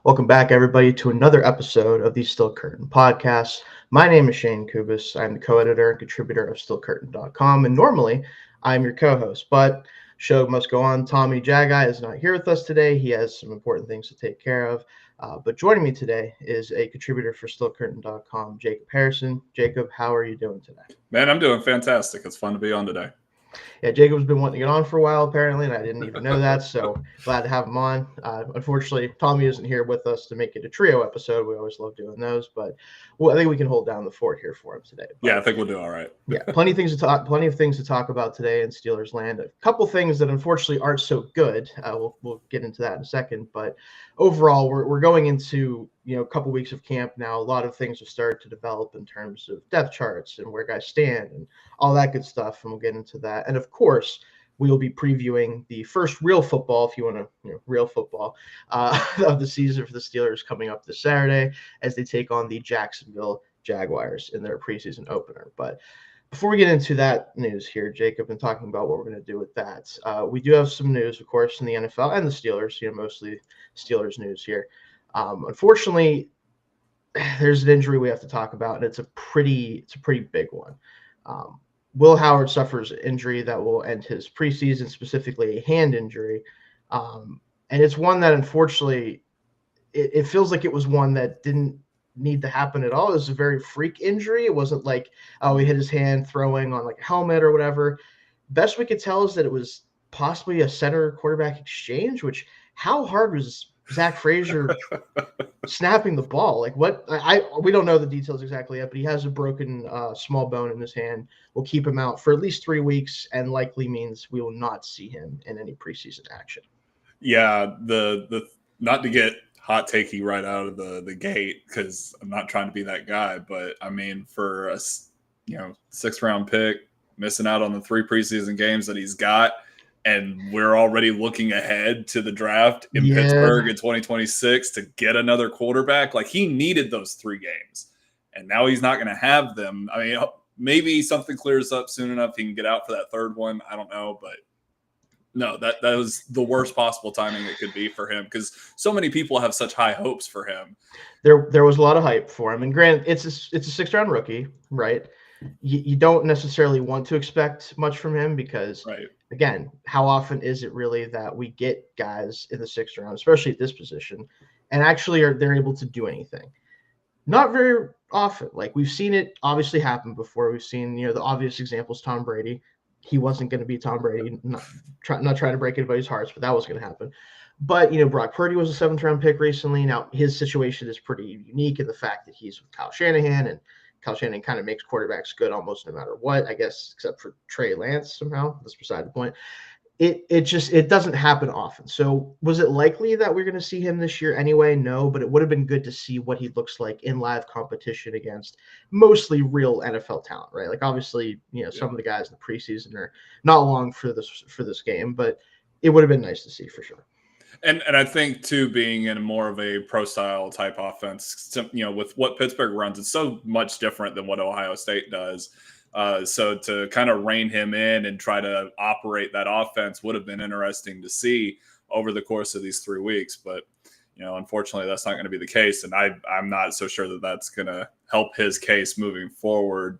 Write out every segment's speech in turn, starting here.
Welcome back, everybody, to another episode of the Still Curtain podcast. My name is Shayne Kubas. I'm the co-editor and contributor of StillCurtain.com, and normally I'm your co-host, but show must go on. Tommy Jagai is not here with us today. He has some important things to take care of. But joining me today is a contributor for StillCurtain.com, Jacob Harrison. Jacob, how are you doing today? Man, I'm doing fantastic. It's fun to be on today. Yeah, Jacob's been wanting to get on for a while, apparently, and I didn't even know that, so glad to have him on. Unfortunately, Tommy isn't here with us to make it a trio episode. We always love doing those, but I think we can hold down the fort here for him today. But, yeah, I think we'll do all right. Yeah, plenty of things to talk about today in Steelers land. A couple things that unfortunately aren't so good. We'll get into that in a second, but overall, we're going into a couple weeks of camp now. A lot of things have started to develop in terms of depth charts and where guys stand and all that good stuff, and we'll get into that. And of course, we will be previewing the first real football, if you want to, real football of the season for the Steelers coming up this Saturday as they take on the Jacksonville Jaguars in their preseason opener. But before we get into that news here, Jacob, and talking about what we're going to do with that, we do have some news, of course, in the NFL and the Steelers. Mostly Steelers news here. Unfortunately, there's an injury we have to talk about, and it's a pretty big one. Will Howard suffers an injury that will end his preseason, specifically a hand injury, and it's one that unfortunately it feels like it was one that didn't need to happen at all. It was a very freak injury. It wasn't like, he hit his hand throwing on like a helmet or whatever. Best we could tell is that it was possibly a center quarterback exchange, which how hard was Zach Frazier snapping the ball? Like we don't know the details exactly yet, but he has a broken small bone in his hand. We'll keep him out for at least 3 weeks and likely means we will not see him in any preseason action. Yeah, the not to get hot takey right out of the gate, because I'm not trying to be that guy, but I mean, for a 6th round pick, missing out on the 3 preseason games that he's got, and we're already looking ahead to the draft in Pittsburgh in 2026 to get another quarterback. Like, he needed those 3 games, and now he's not going to have them. I mean, maybe something clears up soon enough. He can get out for that 3rd one. I don't know, but no, that was the worst possible timing it could be for him, because so many people have such high hopes for him. There was a lot of hype for him, and granted, it's a 6th round rookie, right? You don't necessarily want to expect much from him because, right. Again, how often is it really that we get guys in the 6th round, especially at this position, and actually they're able to do anything? Not very often. Like, we've seen it obviously happen before. We've seen, the obvious examples, Tom Brady. He wasn't going to be Tom Brady, not trying to break anybody's hearts, but that was going to happen. But, Brock Purdy was a 7th round pick recently. Now, his situation is pretty unique in the fact that he's with Kyle Shanahan, and Kyle Shanahan kind of makes quarterbacks good almost no matter what, I guess, except for Trey Lance somehow. That's beside the point. It doesn't happen often. So was it likely that we're going to see him this year anyway? No, but it would have been good to see what he looks like in live competition against mostly real NFL talent, right? Like, obviously, some of the guys in the preseason are not long for this game, but it would have been nice to see for sure. And I think, too, being in more of a pro-style type offense, with what Pittsburgh runs, it's so much different than what Ohio State does. So to kind of rein him in and try to operate that offense would have been interesting to see over the course of these 3 weeks. But, unfortunately, that's not going to be the case. And I'm not so sure that that's going to help his case moving forward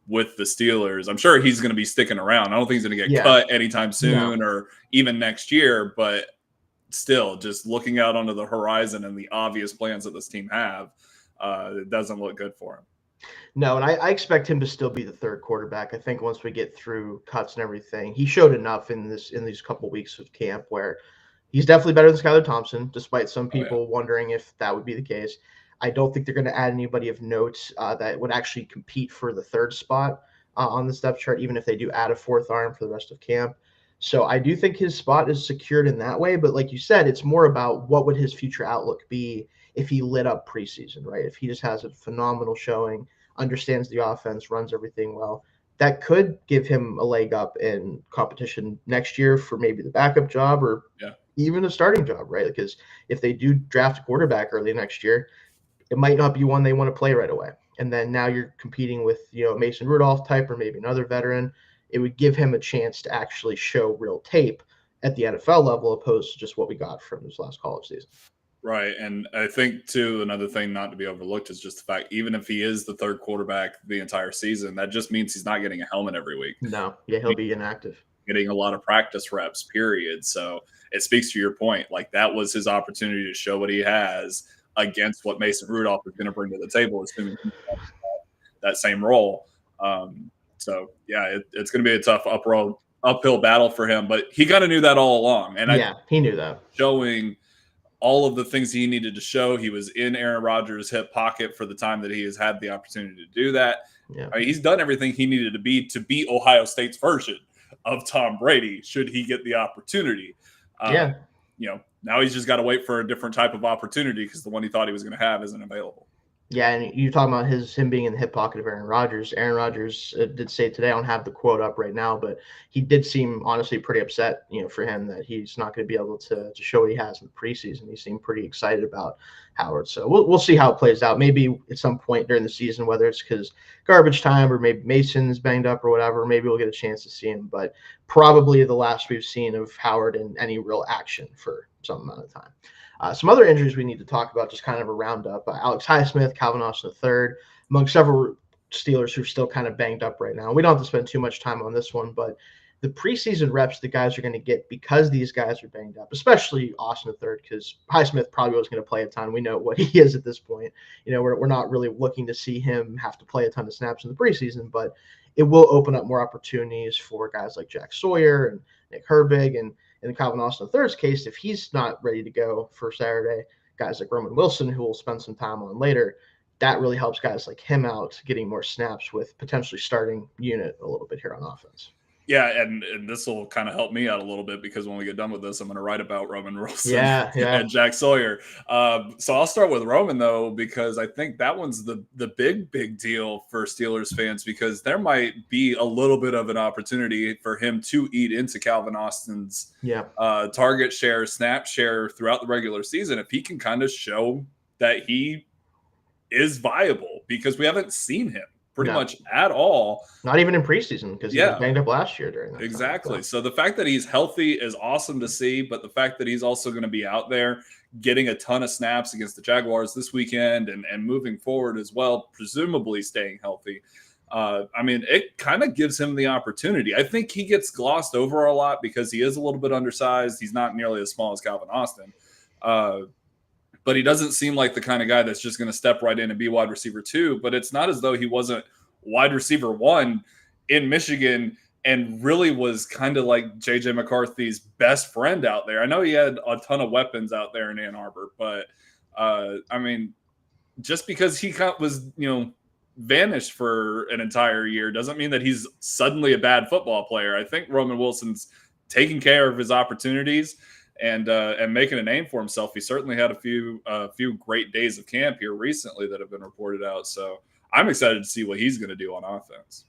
with the Steelers. I'm sure he's going to be sticking around. I don't think he's going to get cut anytime soon or even next year, but still, just looking out onto the horizon and the obvious plans that this team have, it doesn't look good for him. No, and I expect him to still be the 3rd quarterback. I think once we get through cuts and everything, he showed enough in these couple weeks of camp where he's definitely better than Skylar Thompson, despite some people wondering if that would be the case. I don't think they're going to add anybody of note that would actually compete for the 3rd spot on the depth chart, even if they do add a 4th arm for the rest of camp. So I do think his spot is secured in that way. But like you said, it's more about what would his future outlook be if he lit up preseason, right? If he just has a phenomenal showing, understands the offense, runs everything well, that could give him a leg up in competition next year for maybe the backup job or even a starting job, right? Because if they do draft a quarterback early next year, it might not be one they want to play right away. And then now you're competing with, Mason Rudolph type or maybe another veteran. It would give him a chance to actually show real tape at the NFL level, opposed to just what we got from this last college season. Right. And I think, too, another thing not to be overlooked is just the fact, even if he is the third quarterback the entire season, that just means he's not getting a helmet every week. No, yeah, he'll be inactive. Getting a lot of practice reps, period. So it speaks to your point. Like, that was his opportunity to show what he has against what Mason Rudolph is going to bring to the table, assuming he has that same role. So, yeah, it's going to be a tough uphill battle for him. But he kind of knew that all along. And yeah, he knew that. Showing all of the things he needed to show. He was in Aaron Rodgers' hip pocket for the time that he has had the opportunity to do that. Yeah. I mean, he's done everything he needed to be Ohio State's version of Tom Brady, should he get the opportunity. Yeah. Now he's just got to wait for a different type of opportunity because the one he thought he was going to have isn't available. Yeah, and you're talking about him being in the hip pocket of Aaron Rodgers. Aaron Rodgers did say today, I don't have the quote up right now, but he did seem honestly pretty upset, for him that he's not going to be able to show what he has in the preseason. He seemed pretty excited about Howard. So we'll see how it plays out. Maybe at some point during the season, whether it's because garbage time or maybe Mason's banged up or whatever, maybe we'll get a chance to see him. But probably the last we've seen of Howard in any real action for some amount of time. Some other injuries we need to talk about, just kind of a roundup. Alex Highsmith, Calvin Austin III, among several Steelers who are still kind of banged up right now. We don't have to spend too much time on this one, but the preseason reps the guys are going to get because these guys are banged up, especially Austin III, because Highsmith probably was going to play a ton. We know what he is at this point. We're not really looking to see him have to play a ton of snaps in the preseason, but it will open up more opportunities for guys like Jack Sawyer and Nick Herbig, and in the Calvin Austin III's case, if he's not ready to go for Saturday, guys like Roman Wilson, who we'll spend some time on later, that really helps guys like him out getting more snaps with potentially starting unit a little bit here on offense. Yeah, and this will kind of help me out a little bit because when we get done with this, I'm going to write about Roman Wilson and Jack Sawyer. So I'll start with Roman, though, because I think that one's the big deal for Steelers fans, because there might be a little bit of an opportunity for him to eat into Calvin Austin's target share, snap share throughout the regular season if he can kind of show that he is viable, because we haven't seen him pretty much at all. Not even in preseason, because he was banged up last year during that Exactly. So the fact that he's healthy is awesome to see, but the fact that he's also going to be out there getting a ton of snaps against the Jaguars this weekend and moving forward as well, presumably staying healthy, it kind of gives him the opportunity. I think he gets glossed over a lot because he is a little bit undersized. He's not nearly as small as Calvin Austin. But he doesn't seem like the kind of guy that's just going to step right in and be wide receiver 2. But it's not as though he wasn't wide receiver 1 in Michigan and really was kind of like J.J. McCarthy's best friend out there. I know he had a ton of weapons out there in Ann Arbor, but just because he was, vanished for an entire year doesn't mean that he's suddenly a bad football player. I think Roman Wilson's taking care of his opportunities and making a name for himself. He certainly had a few great days of camp here recently that have been reported out. So I'm excited to see what he's going to do on offense.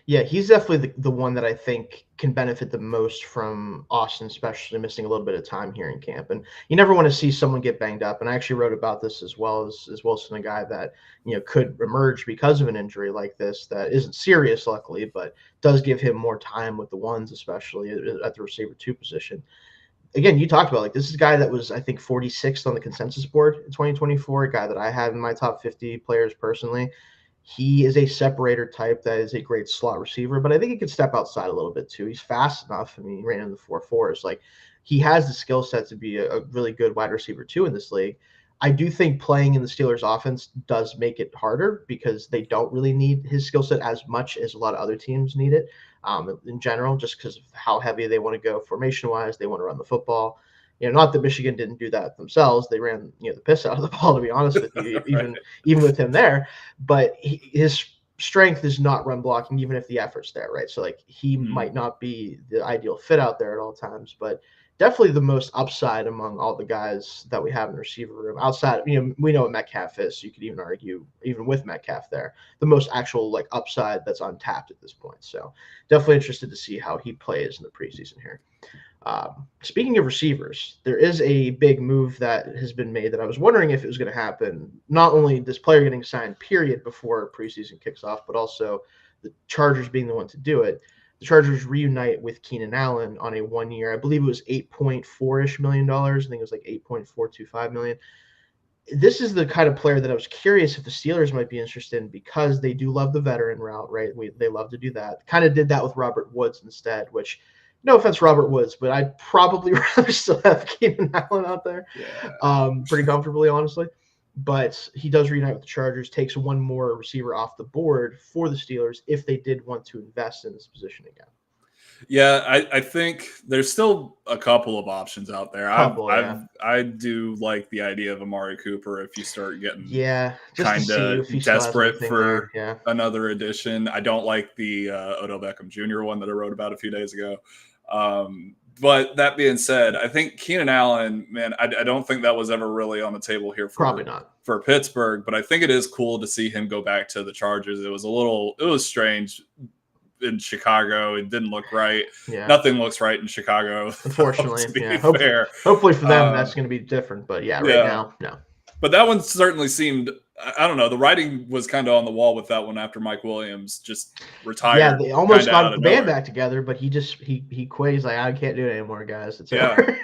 Yeah, he's definitely the one that I think can benefit the most from Austin, especially missing a little bit of time here in camp. And you never want to see someone get banged up. And I actually wrote about this as well as Wilson, a guy that could emerge because of an injury like this that isn't serious, luckily, but does give him more time with the ones, especially at the receiver 2 position. Again, you talked about this is a guy that was, I think, 46th on the consensus board in 2024, a guy that I had in my top 50 players personally. He is a separator type that is a great slot receiver, but I think he could step outside a little bit too. He's fast enough. I mean, he ran in the 4.4s. He has the skill set to be a really good wide receiver 2 in this league. I do think playing in the Steelers offense does make it harder because they don't really need his skill set as much as a lot of other teams need it. In general, just because of how heavy they want to go formation-wise. They want to run the football. Not that Michigan didn't do that themselves. They ran, the piss out of the ball, to be honest with you, even with him there. But his strength is not run blocking, even if the effort's there, right? So, he might not be the ideal fit out there at all times, but definitely the most upside among all the guys that we have in the receiver room. Outside, we know what Metcalf is. So you could even argue, even with Metcalf there, the most actual upside that's untapped at this point. So definitely interested to see how he plays in the preseason here. Speaking of receivers, there is a big move that has been made that I was wondering if it was going to happen. Not only this player getting signed, period, before preseason kicks off, but also the Chargers being the one to do it. The Chargers reunite with Keenan Allen on a 1 year. I believe it was $8.4-ish million. I think it was like $8.425 million. this is the kind of player that I was curious if the Steelers might be interested in, because they do love the veteran route, right? They love to do that. Kind of did that with Robert Woods instead, which, no offense, Robert Woods, but I'd probably rather still have Keenan Allen out there, pretty comfortably, honestly. But he does reunite with the Chargers, takes one more receiver off the board for the Steelers if they did want to invest in this position again. Yeah, I think there's still a couple of options out there. I do like the idea of Amari Cooper if you start getting kind of desperate for another addition. I don't like the Odell Beckham Jr. one that I wrote about a few days ago. But that being said, I think Keenan Allen, man, I don't think that was ever really on the table here for Pittsburgh, but I think it is cool to see him go back to the Chargers. It was strange in Chicago. It didn't look right. Nothing looks right in Chicago, unfortunately. Hopefully for them that's going to be different, but right now, no. But that one certainly seemed, I don't know, the writing was kind of on the wall with that one after Mike Williams just retired. Yeah, they almost got the band back together, but he quit. He's like, I can't do it anymore, guys. It's over.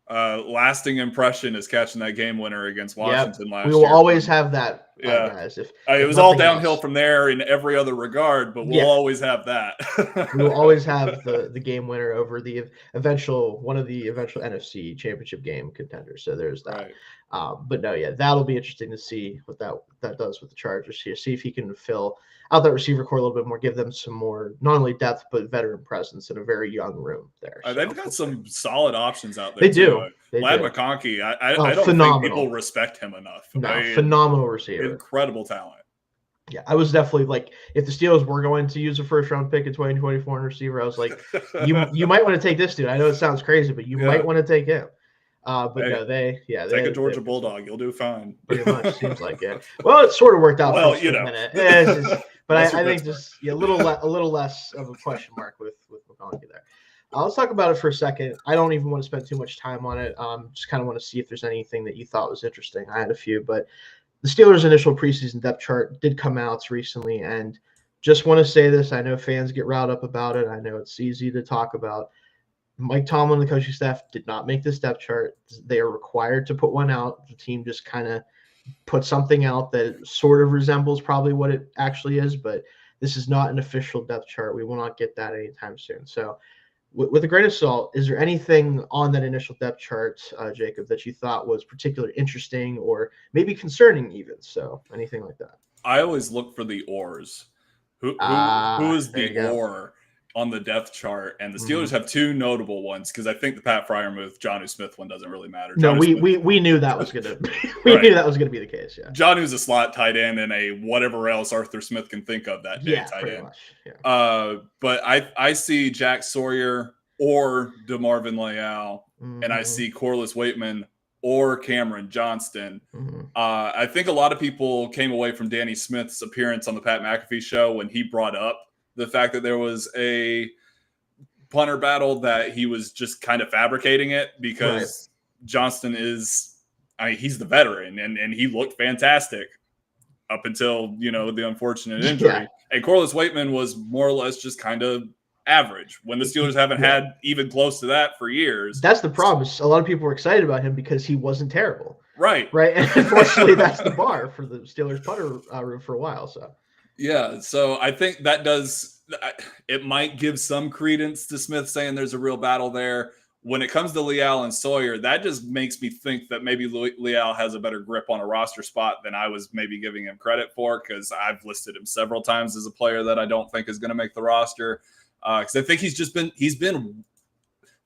Lasting impression is catching that game winner against Washington last year. We will always have that, guys. If it was all downhill from there in every other regard, but we'll always have that. We will always have the game winner over one of the eventual NFC Championship game contenders. So there's that. Right. But no, that'll be interesting to see what that does with the Chargers here. See if he can fill out that receiver core a little bit more, give them some more, not only depth, but veteran presence in a very young room there. They've got some solid options out there. They do. Lad McConkey, I don't think people respect him enough. No, phenomenal receiver. Incredible talent. Yeah, I was definitely like, if the Steelers were going to use a first-round pick in 2024 in receiver, I was like, you might want to take this dude. I know it sounds crazy, but you might want to take him. But no, take a Georgia Bulldog. You'll do fine. Pretty much seems like it. Well, it sort of worked out. Well, for a minute. But I think just a little less of a question mark with McConkey there. Let's talk about it for a second. I don't even want to spend too much time on it. Just kind of want to see if there's anything that you thought was interesting. I had a few, but the Steelers' initial preseason depth chart did come out recently, and just want to say this. I know fans get riled up about it. I know it's easy to talk about. Mike Tomlin and the coaching staff did not make this depth chart. They are required to put one out. The team just kind of put something out that sort of resembles probably what it actually is, but this is not an official depth chart. We will not get that anytime soon. So with a grain of salt, is there anything on that initial depth chart, Jacob, that you thought was particularly interesting or maybe concerning even? So anything like that? I always look for the ors. Who is the or on the depth chart? And the Steelers have two notable ones, because I think the Pat Freiermuth, Jonnu Smith one doesn't really matter. No, we knew that was gonna knew that was gonna be the case. Yeah, Jonnu's a slot tight end and a whatever else Arthur Smith can think of that day tight end. Much. Yeah. But I see Jack Sawyer or DeMarvin Leal, and I see Corliss Waitman or Cameron Johnston. I think a lot of people came away from Danny Smith's appearance on the Pat McAfee show when he brought up the fact that there was a punter battle, that he was just kind of fabricating it, because Johnston he's the veteran and he looked fantastic up until, the unfortunate injury. And Corliss Waitman was more or less just kind of average when the Steelers haven't had even close to that for years. That's the problem. A lot of people were excited about him because he wasn't terrible. Right. And unfortunately, that's the bar for the Steelers punter room for a while. So. Yeah, so I think that it might give some credence to Smith saying there's a real battle there. When it comes to Leal and Sawyer, that just makes me think that maybe Leal has a better grip on a roster spot than I was maybe giving him credit for, because I've listed him several times as a player that I don't think is going to make the roster. Because I think he's been,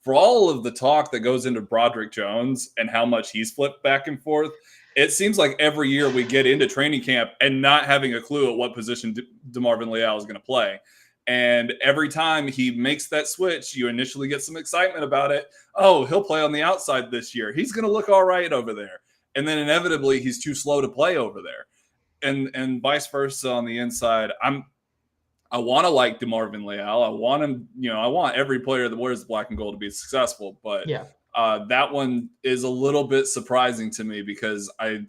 for all of the talk that goes into Broderick Jones and how much he's flipped back and forth, it seems like every year we get into training camp and not having a clue at what position DeMarvin Leal is going to play. And every time he makes that switch, you initially get some excitement about it. Oh, he'll play on the outside this year. He's going to look all right over there. And then inevitably he's too slow to play over there. And vice versa on the inside. I want to like DeMarvin Leal. I want him, I want every player that wears the black and gold to be successful. But that one is a little bit surprising to me, because I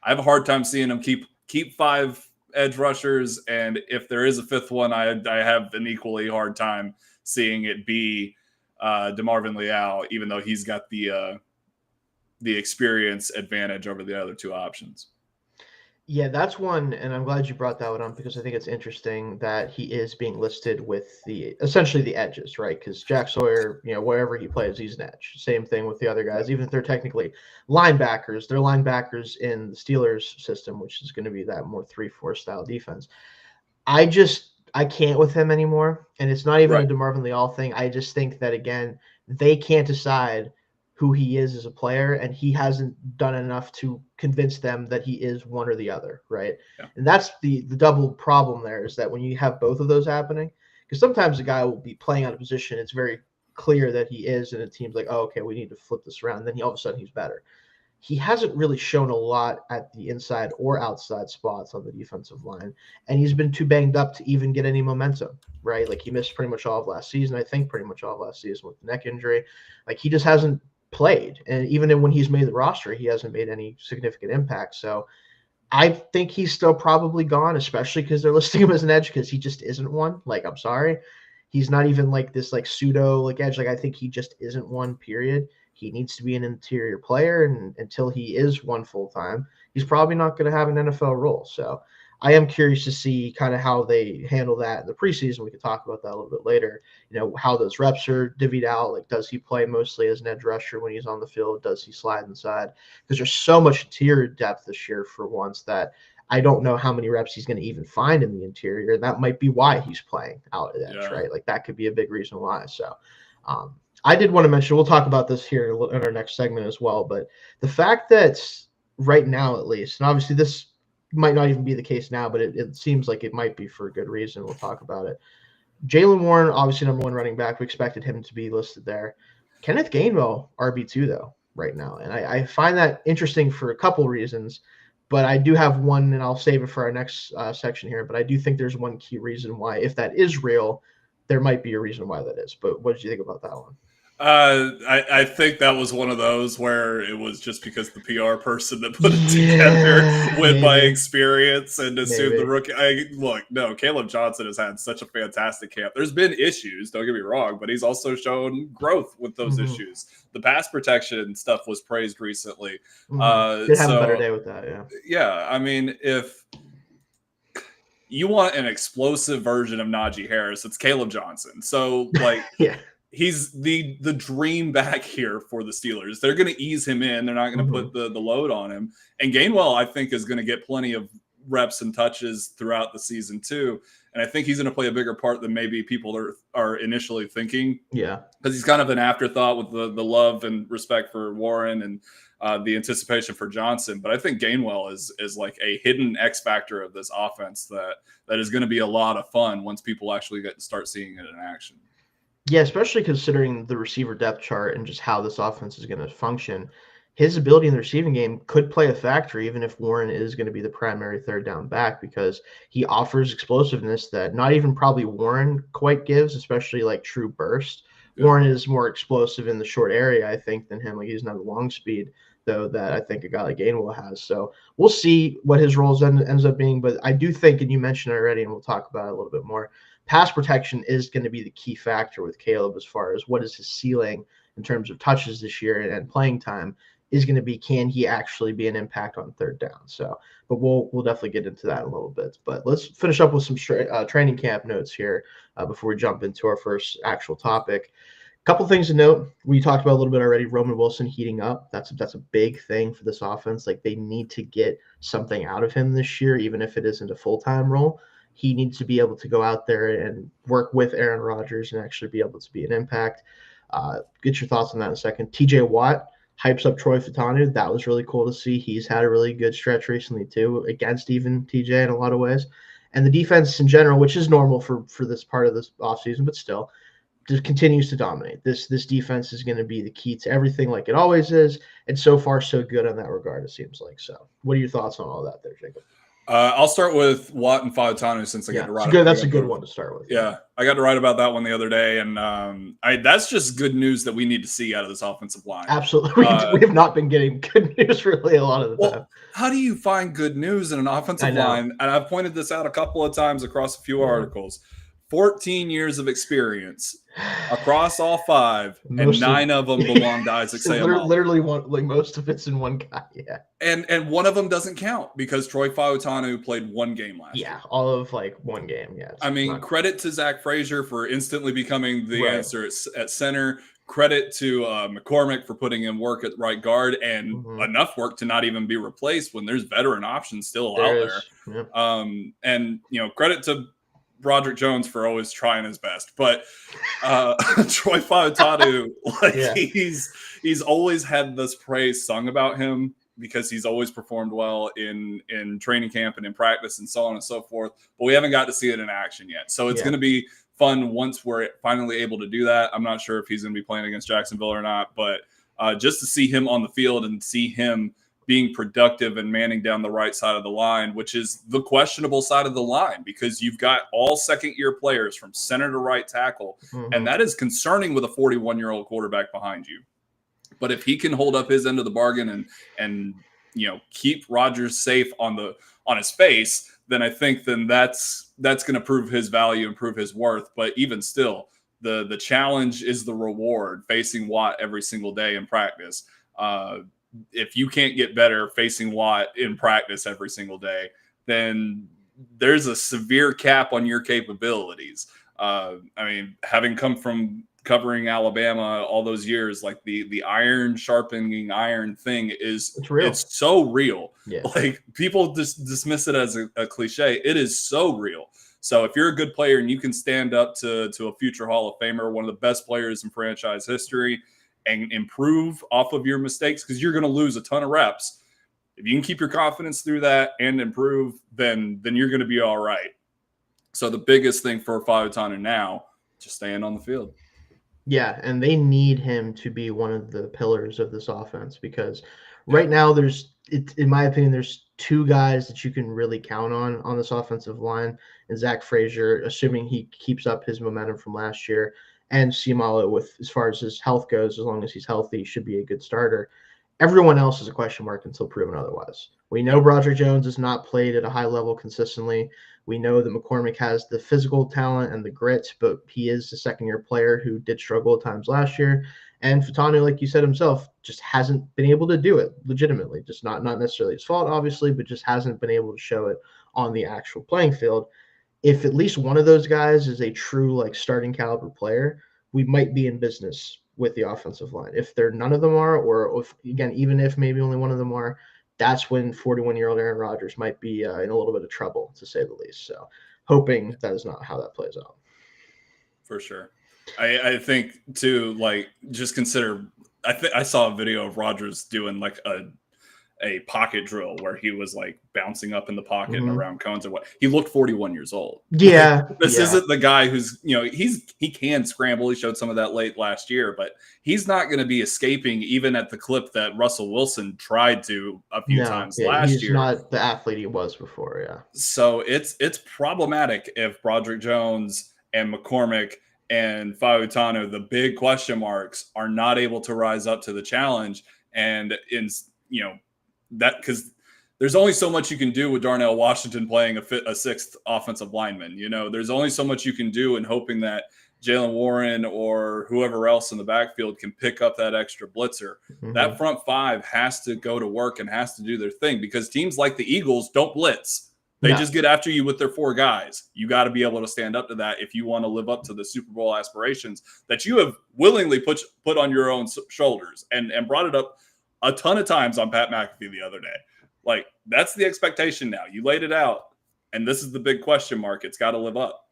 have a hard time seeing him keep five edge rushers, and if there is a fifth one, I have an equally hard time seeing it be DeMarvin Leal, even though he's got the the experience advantage over the other two options. Yeah, that's one, and I'm glad you brought that one up because I think it's interesting that he is being listed with essentially the edges, right? Because Jack Sawyer, wherever he plays, he's an edge. Same thing with the other guys, even if they're technically linebackers. They're linebackers in the Steelers system, which is going to be that more 3-4 style defense. I can't with him anymore, and it's not even a DeMarvin Leal thing. I just think that, again, they can't decide who he is as a player, and he hasn't done enough to convince them that he is one or the other, right? Yeah. And that's the double problem there, is that when you have both of those happening, because sometimes a guy will be playing out of position, it's very clear that he is, and it seems like, oh, okay, we need to flip this around. And then all of a sudden he's better. He hasn't really shown a lot at the inside or outside spots on the defensive line, and he's been too banged up to even get any momentum, right? Like, he missed pretty much all of last season, I think pretty much all of last season with the neck injury. Like, he just hasn't played, and even when he's made the roster, he hasn't made any significant impact. So I think he's still probably gone, especially because they're listing him as an edge, because he just isn't one. Like, I'm sorry, he's not even like this like pseudo like edge. Like, I think he just isn't one, period. He needs to be an interior player, and until he is one full time, he's probably not going to have an NFL role. So I am curious to see kind of how they handle that in the preseason. We could talk about that a little bit later. How those reps are divvied out. Like, does he play mostly as an edge rusher when he's on the field? Does he slide inside? Because there's so much interior depth this year for once that I don't know how many reps he's going to even find in the interior. And that might be why he's playing out at edge, right? Like, that could be a big reason why. So I did want to mention, we'll talk about this here in our next segment as well, but the fact that right now, at least, and obviously this might not even be the case now, but it seems like it might be for a good reason. We'll talk about it. Jaylen Warren, obviously number one running back. We expected him to be listed there. Kenneth Gainwell, RB2, though, right now. And I find that interesting for a couple reasons, but I do have one, and I'll save it for our next section here. But I do think there's one key reason why, if that is real, there might be a reason why that is. But what did you think about that one? I think that was one of those where it was just because the PR person that put it together went by experience and assumed the rookie. Caleb Johnson has had such a fantastic camp. There's been issues, don't get me wrong, but he's also shown growth with those issues. The pass protection stuff was praised recently. Could have a better day with that, yeah. Yeah, I mean, if you want an explosive version of Najee Harris, it's Caleb Johnson. So, like, yeah. He's the dream back here for the Steelers. They're going to ease him in. They're not going to put the load on him. And Gainwell, I think, is going to get plenty of reps and touches throughout the season too. And I think he's going to play a bigger part than maybe people are initially thinking. Yeah. Because he's kind of an afterthought with the love and respect for Warren and the anticipation for Johnson. But I think Gainwell is like a hidden X factor of this offense that is going to be a lot of fun once people actually get to start seeing it in action. Yeah, especially considering the receiver depth chart and just how this offense is going to function. His ability in the receiving game could play a factor, even if Warren is going to be the primary third down back, because he offers explosiveness that not even probably Warren quite gives, especially like true burst. Yeah. Warren is more explosive in the short area, I think, than him. Like, he's not a long speed, though, that I think a guy like Gainwell has. So we'll see what his roles ends up being. But I do think, and you mentioned it already, and we'll talk about it a little bit more, pass protection is going to be the key factor with Caleb as far as what is his ceiling in terms of touches this year and playing time is going to be, can he actually be an impact on third down? So, but we'll definitely get into that in a little bit. But let's finish up with some training camp notes here before we jump into our first actual topic. A couple things to note. We talked about a little bit already. Roman Wilson heating up. That's a big thing for this offense. Like, they need to get something out of him this year, even if it isn't a full-time role. He needs to be able to go out there and work with Aaron Rodgers and actually be able to be an impact. Get your thoughts on that in a second. TJ Watt hypes up Troy Fautanu. That was really cool to see. He's had a really good stretch recently too, against even TJ in a lot of ways. And the defense in general, which is normal for this part of this offseason, but still, just continues to dominate. This defense is going to be the key to everything, like it always is. And so far, so good on that regard, it seems like. So what are your thoughts on all that there, Jacob? I'll start with Watt and Fautanu since I got to write. That's a good one to start with. Yeah, I got to write about that one the other day, and that's just good news that we need to see out of this offensive line. Absolutely, we have not been getting good news really a lot of the time. How do you find good news in an offensive line? And I've pointed this out a couple of times across a few articles. 14 years of experience across all 5, and Most 9 of them belong to Isaac Seumalo. Literally one, like most of it's in one guy. Yeah. And one of them doesn't count because Troy Fautanu played 1 game last year. Yeah, all of like 1 game. Yeah. I mean, credit to Zach Frazier for instantly becoming the answer at center. Credit to McCormick for putting in work at right guard and enough work to not even be replaced when there's veteran options still out there. Yeah. And, credit to Broderick Jones for always trying his best. But Troy Fautanu, he's always had this praise sung about him because he's always performed well in training camp and in practice and so on and so forth. But we haven't got to see it in action yet. So it's going to be fun once we're finally able to do that. I'm not sure if he's going to be playing against Jacksonville or not, but just to see him on the field and see him being productive and manning down the right side of the line, which is the questionable side of the line, because you've got all second-year players from center to right tackle, and that is concerning with a 41-year-old quarterback behind you. But if he can hold up his end of the bargain and keep Rodgers safe on his face, then I think that's going to prove his value and prove his worth. But even still, the challenge is the reward, facing Watt every single day in practice. If you can't get better facing Watt in practice every single day, then there's a severe cap on your capabilities. I mean, having come from covering Alabama all those years, like the iron sharpening iron thing it's so real. Yeah. Like, people just dismiss it as a cliche. It is so real. So if you're a good player and you can stand up to a future Hall of Famer, one of the best players in franchise history, and improve off of your mistakes, because you're going to lose a ton of reps. If you can keep your confidence through that and improve, then you're going to be all right. So the biggest thing for Fautanu now, just staying on the field. Yeah, and they need him to be one of the pillars of this offense, because right now in my opinion, there's 2 guys that you can really count on this offensive line, and Zach Frazier, assuming he keeps up his momentum from last year, and Seumalo, with as far as his health goes, as long as he's healthy, should be a good starter. Everyone else is a question mark until proven otherwise. We know Broderick Jones has not played at a high level consistently. We know that McCormick has the physical talent and the grit, but he is a second-year player who did struggle at times last year. And Fautanu, like you said himself, just hasn't been able to do it legitimately. Just not necessarily his fault, obviously, but just hasn't been able to show it on the actual playing field. If at least one of those guys is a true starting caliber player, we might be in business with the offensive line. If none of them are, or even if maybe only one of them are, that's when 41-year-old Aaron Rodgers might be in a little bit of trouble, to say the least. So hoping that is not how that plays out. For sure. I think too, just consider, I saw a video of Rodgers doing a pocket drill where he was bouncing up in the pocket and around cones and what. He looked 41 years old. Yeah. This isn't the guy who's, he can scramble. He showed some of that late last year, but he's not going to be escaping even at the clip that Russell Wilson tried to a few times last year. He's not the athlete he was before. Yeah. So it's problematic if Broderick Jones and McCormick and Fautanu, the big question marks, are not able to rise up to the challenge. And that, because there's only so much you can do with Darnell Washington playing a 6th offensive lineman. There's only so much you can do in hoping that Jaylen Warren or whoever else in the backfield can pick up that extra blitzer. That front 5 has to go to work and has to do their thing, because teams like the Eagles don't blitz. They just get after you with their 4 guys. You got to be able to stand up to that if you want to live up to the Super Bowl aspirations that you have willingly put on your own shoulders, and brought it up a ton of times on Pat McAfee the other day. That's the expectation now. You laid it out, and this is the big question mark. It's got to live up.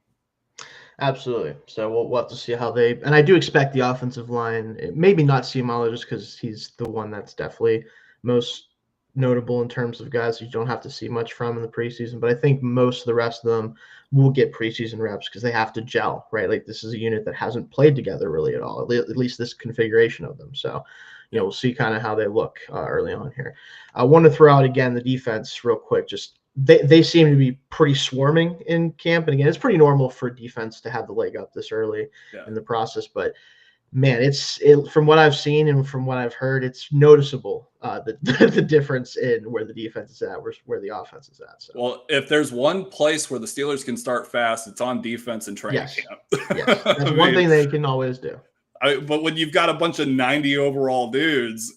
Absolutely. So we'll have to see how they – and I do expect the offensive line, maybe not Seumalo just because he's the one that's definitely most notable in terms of guys you don't have to see much from in the preseason, but I think most of the rest of them will get preseason reps because they have to gel, right? This is a unit that hasn't played together really at all, at least this configuration of them. So we'll see kind of how they look early on here. I want to throw out again the defense real quick. Just they seem to be pretty swarming in camp. And again, it's pretty normal for defense to have the leg up this early in the process. But Man, from what I've seen and from what I've heard, it's noticeable the difference in where the defense is at, where the offense is at. So. Well, if there's one place where the Steelers can start fast, it's on defense and training camp. Yes, that's one thing they can always do. But when you've got a bunch of 90 overall dudes,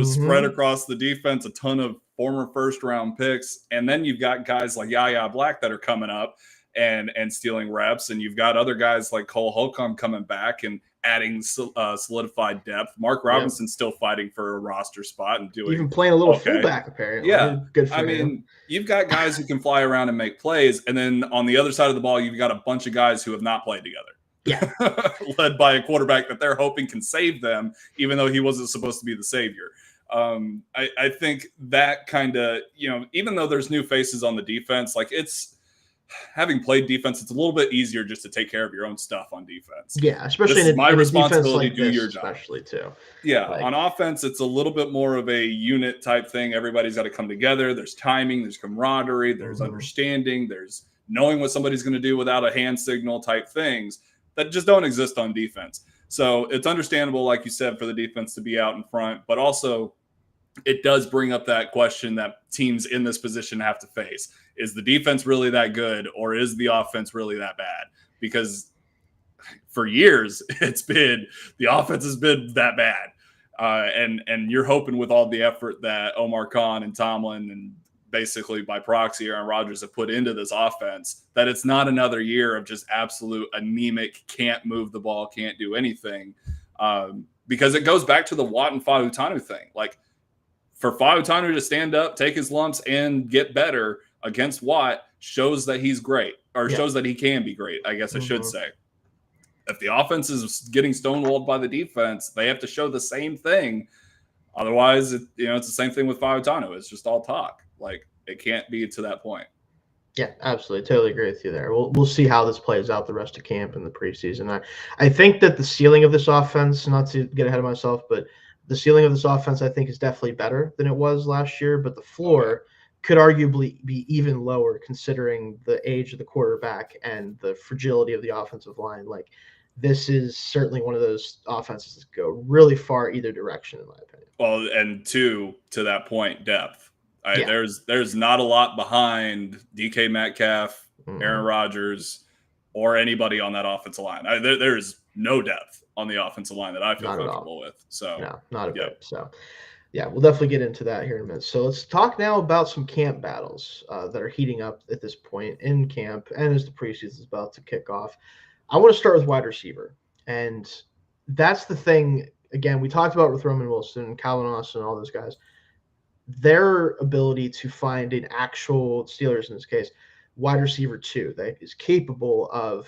spread across the defense, a ton of former first-round picks, and then you've got guys like Yaya Black that are coming up and stealing reps, and you've got other guys like Cole Holcomb coming back and adding solidified depth. Mark Robinson's still fighting for a roster spot and even playing a little fullback apparently. Yeah, good for him. You've got guys who can fly around and make plays, and then on the other side of the ball, you've got a bunch of guys who have not played together. Yeah, led by a quarterback that they're hoping can save them, even though he wasn't supposed to be the savior. I think that kind of, even though there's new faces on the defense, like it's having played defense, it's a little bit easier just to take care of your own stuff on defense. Yeah, especially in my responsibility like to do your job. Especially too. Yeah, on offense, it's a little bit more of a unit type thing. Everybody's got to come together. There's timing, there's camaraderie, there's understanding, there's knowing what somebody's going to do without a hand signal type things that just don't exist on defense. So it's understandable, like you said, for the defense to be out in front, but also it does bring up that question that teams in this position have to face. Is the defense really that good, or is the offense really that bad? Because for years, it's been the offense has been that bad. And you're hoping with all the effort that Omar Khan and Tomlin and basically by proxy Aaron Rodgers have put into this offense, that it's not another year of just absolute anemic, can't move the ball, can't do anything. Because it goes back to the Watt and Fa'utanu thing. Like, for Fa'utanu to stand up, take his lumps, and get better against Watt shows that he's great, or shows that he can be great, I guess I should say. If the offense is getting stonewalled by the defense, they have to show the same thing. Otherwise, it's the same thing with Fa'utanu. It's just all talk. Like, it can't be to that point. Yeah, absolutely. Totally agree with you there. We'll see how this plays out the rest of camp and the preseason. I think that the ceiling of this offense, not to get ahead of myself, but the ceiling of this offense, I think, is definitely better than it was last year, but the floor could arguably be even lower considering the age of the quarterback and the fragility of the offensive line. Like, this is certainly one of those offenses that go really far either direction, in my opinion. Well, and to that point, depth. There's not a lot behind DK Metcalf, Aaron Rodgers, or anybody on that offensive line. There's no depth on the offensive line that I feel comfortable with. So no, not a bit. So yeah, we'll definitely get into that here in a minute. So let's talk now about some camp battles that are heating up at this point in camp and as the preseason is about to kick off. I want to start with wide receiver, and that's the thing. Again, we talked about with Roman Wilson, Calvin Austin, all those guys. Their ability to find an actual Steelers, in this case, wide receiver 2 that is capable of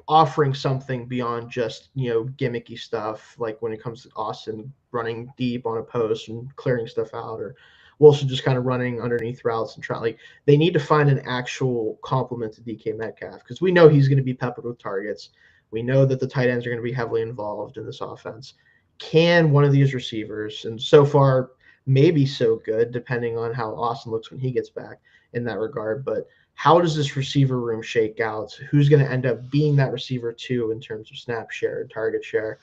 offering something beyond just gimmicky stuff, like when it comes to Austin running deep on a post and clearing stuff out, or Wilson just kind of running underneath routes and trying. Like, they need to find an actual complement to DK Metcalf, because we know he's going to be peppered with targets. We know that the tight ends are going to be heavily involved in this offense. Can one of these receivers, and so far maybe so good, depending on how Austin looks when he gets back in that regard, but how does this receiver room shake out? Who's going to end up being that receiver 2 in terms of snap share and target share?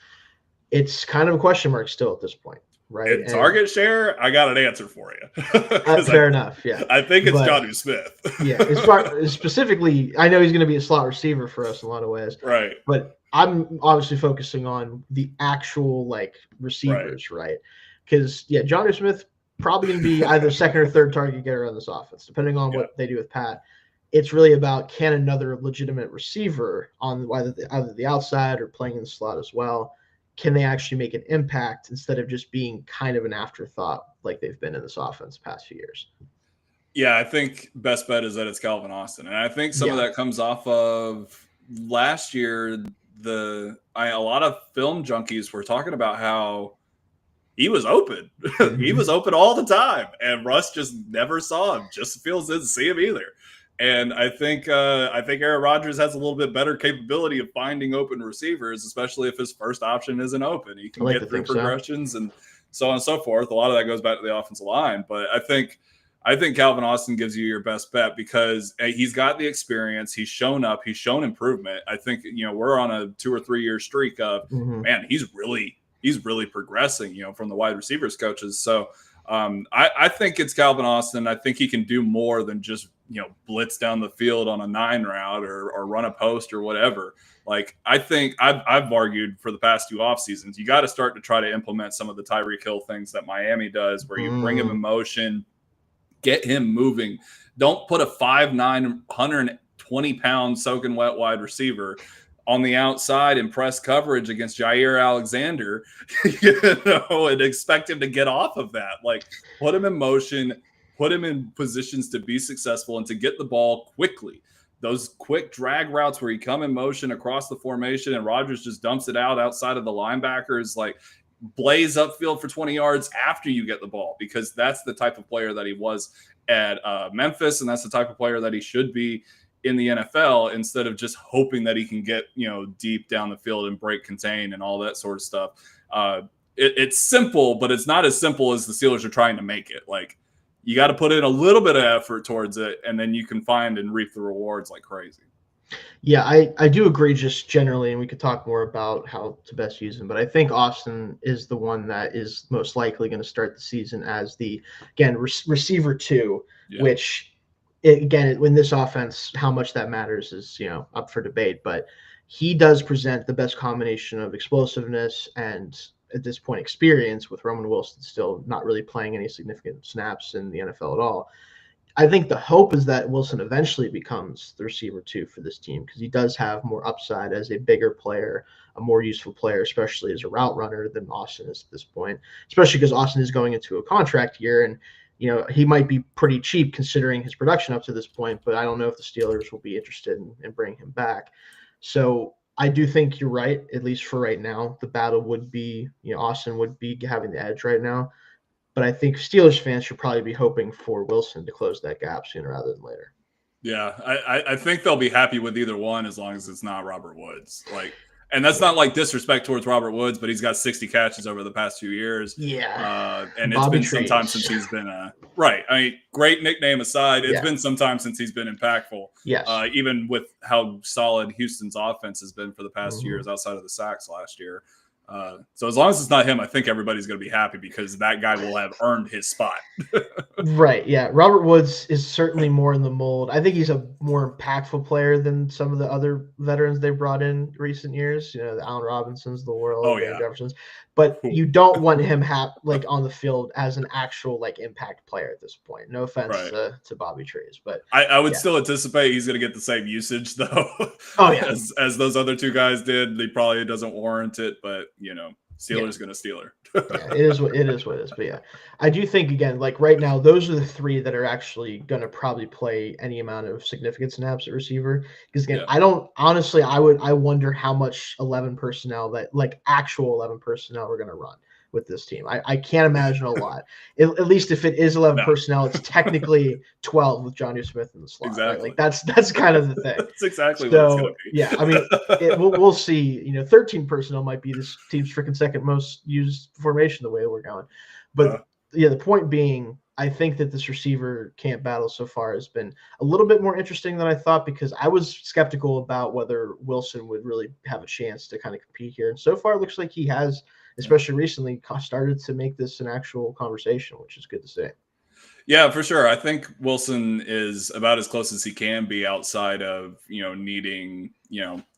It's kind of a question mark still at this point, right? And target share, I got an answer for you. Fair enough, yeah. I think it's Jonnu Smith. Yeah, specifically, I know he's going to be a slot receiver for us in a lot of ways. Right. But I'm obviously focusing on the actual, receivers, right? Because, Jonnu Smith probably going to be either second or third target getter on this offense, depending on what they do with Pat. It's really about, can another legitimate receiver on either the outside or playing in the slot as well, can they actually make an impact instead of just being kind of an afterthought like they've been in this offense the past few years? Yeah, I think best bet is that it's Calvin Austin. And I think some of that comes off of last year. A lot of film junkies were talking about how he was open. He was open all the time, and Russ just never saw him. Just feels didn't see him either. And I think Aaron Rodgers has a little bit better capability of finding open receivers, especially if his first option isn't open. He can get through progressions and so on and so forth. A lot of that goes back to the offensive line. But I think I think Calvin Austin gives you your best bet because he's got the experience. He's shown up. He's shown improvement. I think, we're on a 2 or 3 year streak of, man, he's really progressing, from the wide receivers coaches. So I think it's Calvin Austin. I think he can do more than just, blitz down the field on a 9 route or run a post or whatever. Like, I think I've argued for the past 2 off seasons, you got to start to try to implement some of the Tyreek Hill things that Miami does, where you bring him in motion, get him moving. Don't put a 5'9", 120-pound soaking wet wide receiver on the outside in press coverage against Jair Alexander, and expect him to get off of that. Like, put him in motion, put him in positions to be successful and to get the ball quickly. Those quick drag routes where you come in motion across the formation and Rodgers just dumps it outside of the linebackers, like, blaze upfield for 20 yards after you get the ball, because that's the type of player that he was at Memphis, and that's the type of player that he should be in the NFL, instead of just hoping that he can get, deep down the field and break contain and all that sort of stuff. It's simple, but it's not as simple as the Steelers are trying to make it. Like, you got to put in a little bit of effort towards it, and then you can find and reap the rewards like crazy. Yeah, I do agree just generally, and we could talk more about how to best use him. But I think Austin is the one that is most likely going to start the season as receiver 2, which, in this offense, how much that matters is, up for debate. But he does present the best combination of explosiveness and, at this point, experience, with Roman Wilson still not really playing any significant snaps in the NFL at all. I think the hope is that Wilson eventually becomes the receiver 2 for this team, because he does have more upside as a bigger player, a more useful player, especially as a route runner, than Austin is at this point, especially because Austin is going into a contract year, and he might be pretty cheap considering his production up to this point, but I don't know if the Steelers will be interested in bringing him back. So I do think you're right, at least for right now. The battle would be, Austin would be having the edge right now. But I think Steelers fans should probably be hoping for Wilson to close that gap sooner rather than later. Yeah, I think they'll be happy with either one, as long as it's not Robert Woods. Like, and that's not like disrespect towards Robert Woods, but he's got 60 catches over the past 2 years. Yeah. And it's been some time since he's been right. I mean, great nickname aside, it's been some time since he's been impactful. Yes. Even with how solid Houston's offense has been for the past 2 years outside of the sacks last year. So as long as it's not him, I think everybody's going to be happy, because that guy will have earned his spot. Right. Yeah. Robert Woods is certainly more in the mold. I think he's a more impactful player than some of the other veterans they brought in recent years. The Allen Robinsons, the world, Jeffersons. But you don't want him on the field as an actual impact player at this point. No offense to Bobby Trees, but I would still anticipate he's going to get the same usage though. As those other 2 guys did. He probably doesn't warrant it, but Steelers going to Steeler. It is what it is. But I do think, again, right now, those are the 3 that are actually going to probably play any amount of significant snaps at receiver. Because again, I wonder how much 11 personnel actual 11 personnel we're going to run with this team. I can't imagine a lot. At least if it is 11 personnel, it's technically 12 with Jonnu Smith in the slot. Exactly. Right? That's kind of the thing. That's exactly what it's going to be. Yeah, I mean, we'll see. 13 personnel might be this team's freaking second most used formation the way we're going. But the point being, I think that this receiver camp battle so far has been a little bit more interesting than I thought, because I was skeptical about whether Wilson would really have a chance to kind of compete here. And so far, it looks like he has, especially recently, started to make this an actual conversation, which is good to see. Yeah, for sure. I think Wilson is about as close as he can be outside of, needing,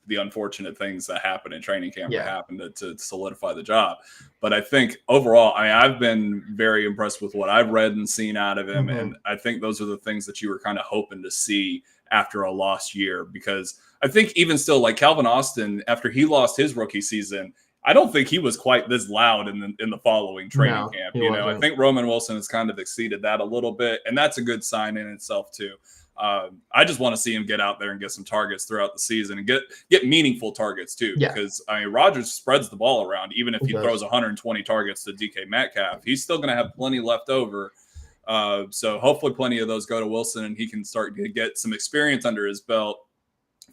the unfortunate things that happen in training camp that happen to solidify the job. But I think overall, I've been very impressed with what I've read and seen out of him. And I think those are the things that you were kind of hoping to see after a lost year, because I think even still, like Calvin Austin, after he lost his rookie season, I don't think he was quite this loud in the following training camp. I think Roman Wilson has kind of exceeded that a little bit, and that's a good sign in itself too. I just want to see him get out there and get some targets throughout the season and get meaningful targets too. Because Rodgers spreads the ball around. Even if he throws 120 targets to DK Metcalf, he's still going to have plenty left over. So hopefully plenty of those go to Wilson, and he can start to get some experience under his belt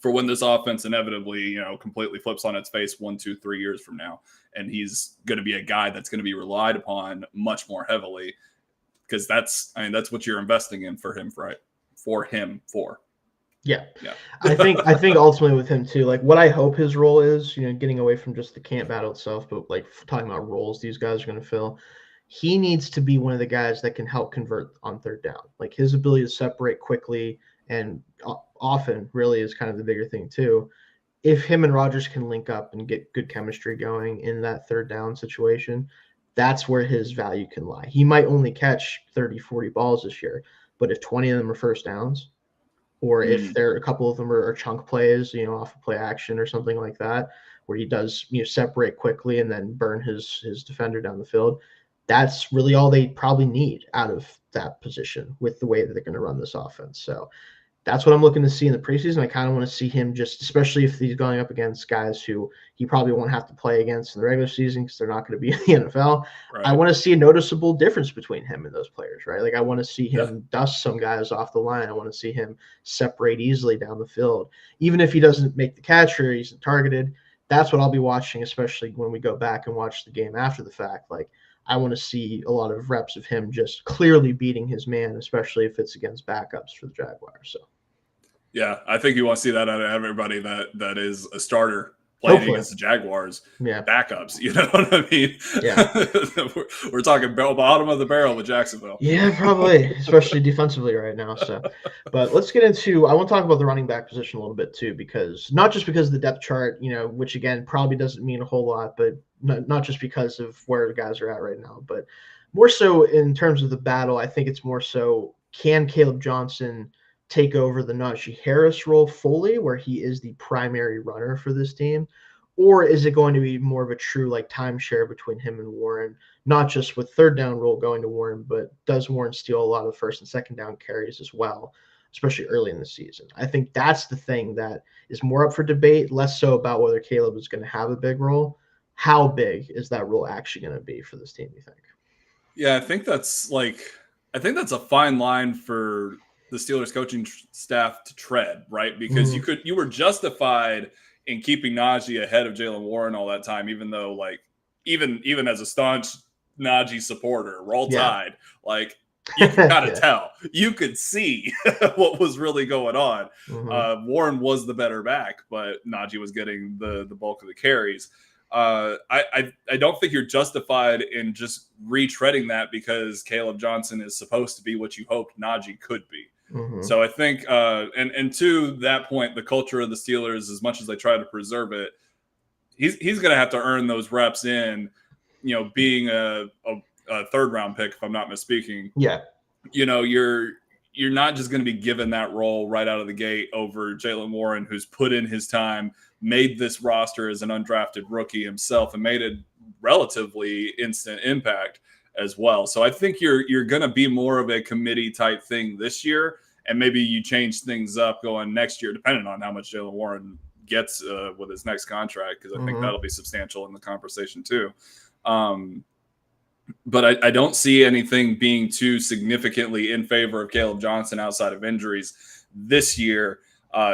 for when this offense inevitably, completely flips on its face 1, 2, 3 years from now. And he's going to be a guy that's going to be relied upon much more heavily, because that's what you're investing in for him, right? Yeah. Yeah. I think ultimately with him too, like what I hope his role is, getting away from just the camp battle itself, but like talking about roles these guys are going to fill, he needs to be one of the guys that can help convert on third down. Like his ability to separate quickly and often really is kind of the bigger thing too. If him and Rodgers can link up and get good chemistry going in that third down situation, that's where his value can lie. He might only catch 30, 40 balls this year, but if 20 of them are first downs, or if there a couple of them are chunk plays, off of play action or something like that, where he does separate quickly and then burn his defender down the field. That's really all they probably need out of that position with the way that they're going to run this offense. So that's what I'm looking to see in the preseason. I kind of want to see him just, especially if he's going up against guys who he probably won't have to play against in the regular season because they're not going to be in the NFL. Right. I want to see a noticeable difference between him and those players, right? Like I want to see him dust some guys off the line. I want to see him separate easily down the field. Even if he doesn't make the catch or he's targeted, that's what I'll be watching, especially when we go back and watch the game after the fact. Like I want to see a lot of reps of him just clearly beating his man, especially if it's against backups for the Jaguars. So, yeah, I think you want to see that out of everybody that is a starter playing against the Jaguars. Yeah, backups. You know what I mean? Yeah, we're talking bottom of the barrel with Jacksonville. Yeah, probably, especially defensively right now. So, but let's get into. I want to talk about the running back position a little bit too, because not just because of the depth chart, which again probably doesn't mean a whole lot, but not just because of where the guys are at right now, but more so in terms of the battle. I think it's more so, can Caleb Johnson take over the Najee Harris role fully, where he is the primary runner for this team? Or is it going to be more of a true like timeshare between him and Warren, not just with third down role going to Warren, but does Warren steal a lot of first and second down carries as well, especially early in the season? I think that's the thing that is more up for debate, less so about whether Caleb is going to have a big role. How big is that role actually going to be for this team, you think? Yeah, I think that's a fine line for the Steelers coaching staff to tread, right? Because you were justified in keeping Najee ahead of Jaylen Warren all that time, even though even as a staunch Najee supporter, roll tide, you can kind of tell. You could see what was really going on. Warren was the better back, but Najee was getting the bulk of the carries. I don't think you're justified in just retreading that because Caleb Johnson is supposed to be what you hoped Najee could be. So I think, and to that point, the culture of the Steelers, as much as they try to preserve it, he's going to have to earn those reps in, being a third round pick, if I'm not misspeaking. Yeah. You're not just going to be given that role right out of the gate over Jaylen Warren, who's put in his time, made this roster as an undrafted rookie himself, and made a relatively instant impact as well. So I think you're going to be more of a committee type thing this year, and maybe you change things up going next year, depending on how much Jaylen Warren gets with his next contract, because I think that'll be substantial in the conversation too. But I don't see anything being too significantly in favor of Caleb Johnson outside of injuries this year,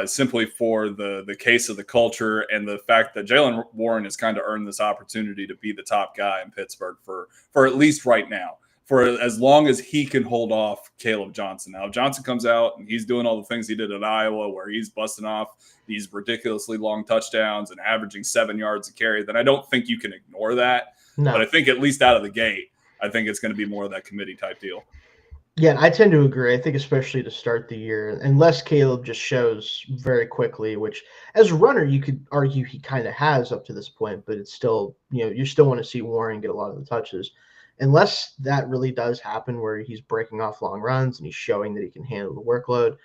simply for the case of the culture and the fact that Jaylen Warren has kind of earned this opportunity to be the top guy in Pittsburgh for at least right now, for as long as he can hold off Caleb Johnson. Now, if Johnson comes out and he's doing all the things he did at Iowa, where he's busting off these ridiculously long touchdowns and averaging 7 yards a carry, then I don't think you can ignore that. No. But I think at least out of the gate, I think it's going to be more of that committee type deal. Yeah, I tend to agree. I think especially to start the year, unless Caleb just shows very quickly, which as a runner, you could argue he kind of has up to this point, but it's still, you still want to see Warren get a lot of the touches. Unless that really does happen where he's breaking off long runs and he's showing that he can handle the workload,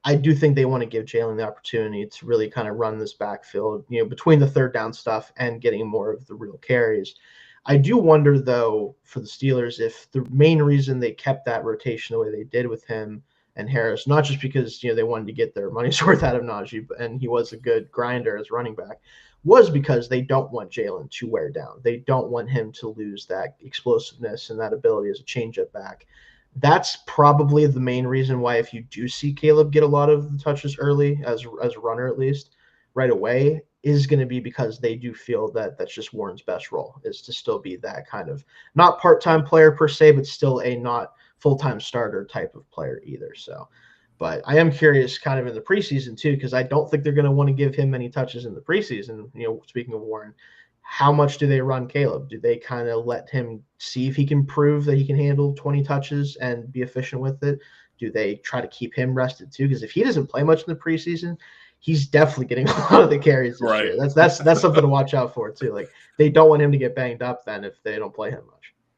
I do think they want to give Jaylen the opportunity to really kind of run this backfield, between the third down stuff and getting more of the real carries. I do wonder, though, for the Steelers, if the main reason they kept that rotation the way they did with him and Harris, not just because they wanted to get their money's worth out of Najee, and he was a good grinder as running back, was because they don't want Jaylen to wear down. They don't want him to lose that explosiveness and that ability as a changeup back. That's probably the main reason why, if you do see Caleb get a lot of the touches early, as a runner at least, right away, is going to be because they do feel that that's just Warren's best role, is to still be that kind of not part-time player per se, but still a not full-time starter type of player either. So, but I am curious kind of in the preseason too, because I don't think they're going to want to give him many touches in the preseason. Speaking of Warren, how much do they run Caleb? Do they kind of let him see if he can prove that he can handle 20 touches and be efficient with it? Do they try to keep him rested too? Because if he doesn't play much in the preseason, he's definitely getting a lot of the carries this year. That's something to watch out for too. Like, they don't want him to get banged up then if they don't play him much.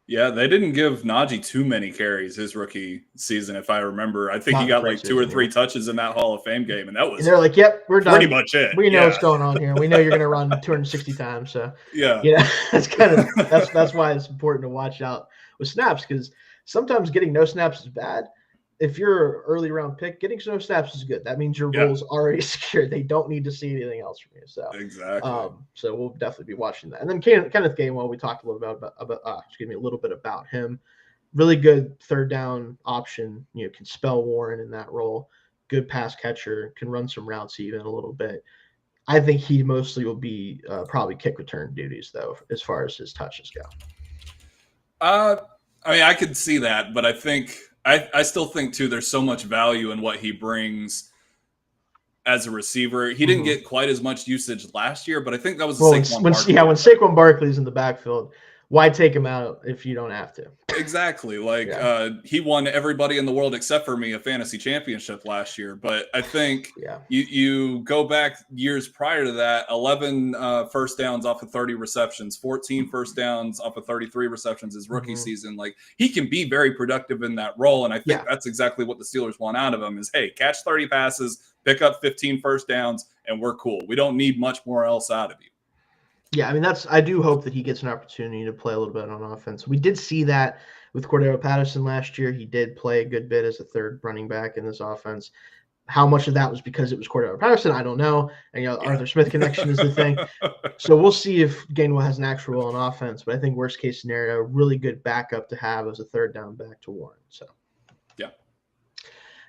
Yeah, they didn't give Najee too many carries his rookie season, if I remember. I think he got like 2 or 3 touches in that Hall of Fame game, and that was. And they're like, "Yep, we're done. Pretty much it. We know what's going on here. We know you're going to run 260 times." So yeah, that's why it's important to watch out with snaps, because sometimes getting no snaps is bad. If you're an early round pick, getting no snaps is good. That means your role's already secured. They don't need to see anything else from you. So exactly. So we'll definitely be watching that. And then Kenneth Gainwell, we talked a little bit about him. Really good third down option. Can spell Warren in that role. Good pass catcher. Can run some routes even a little bit. I think he mostly will be probably kick return duties though, as far as his touches go. I mean, I could see that, but I think. I still think, too, there's so much value in what he brings as a receiver. He didn't get quite as much usage last year, but I think that was when Saquon Barkley's in the backfield, why take him out if you don't have to? Exactly. He won everybody in the world except for me a fantasy championship last year. But I think you go back years prior to that, 11 first downs off of 30 receptions, 14 first downs off of 33 receptions his rookie season. Like, he can be very productive in that role. And I think that's exactly what the Steelers want out of him is, hey, catch 30 passes, pick up 15 first downs, and we're cool. We don't need much more else out of you. Yeah, I mean, I do hope that he gets an opportunity to play a little bit on offense. We did see that with Cordero Patterson last year. He did play a good bit as a third running back in this offense. How much of that was because it was Cordero Patterson, I don't know. And Arthur Smith connection is the thing. So we'll see if Gainwell has an actual role on offense. But I think worst case scenario, really good backup to have as a third down back to Warren. So yeah.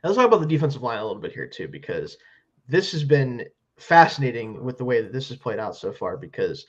Now let's talk about the defensive line a little bit here too, because this has been fascinating with the way that this has played out so far, because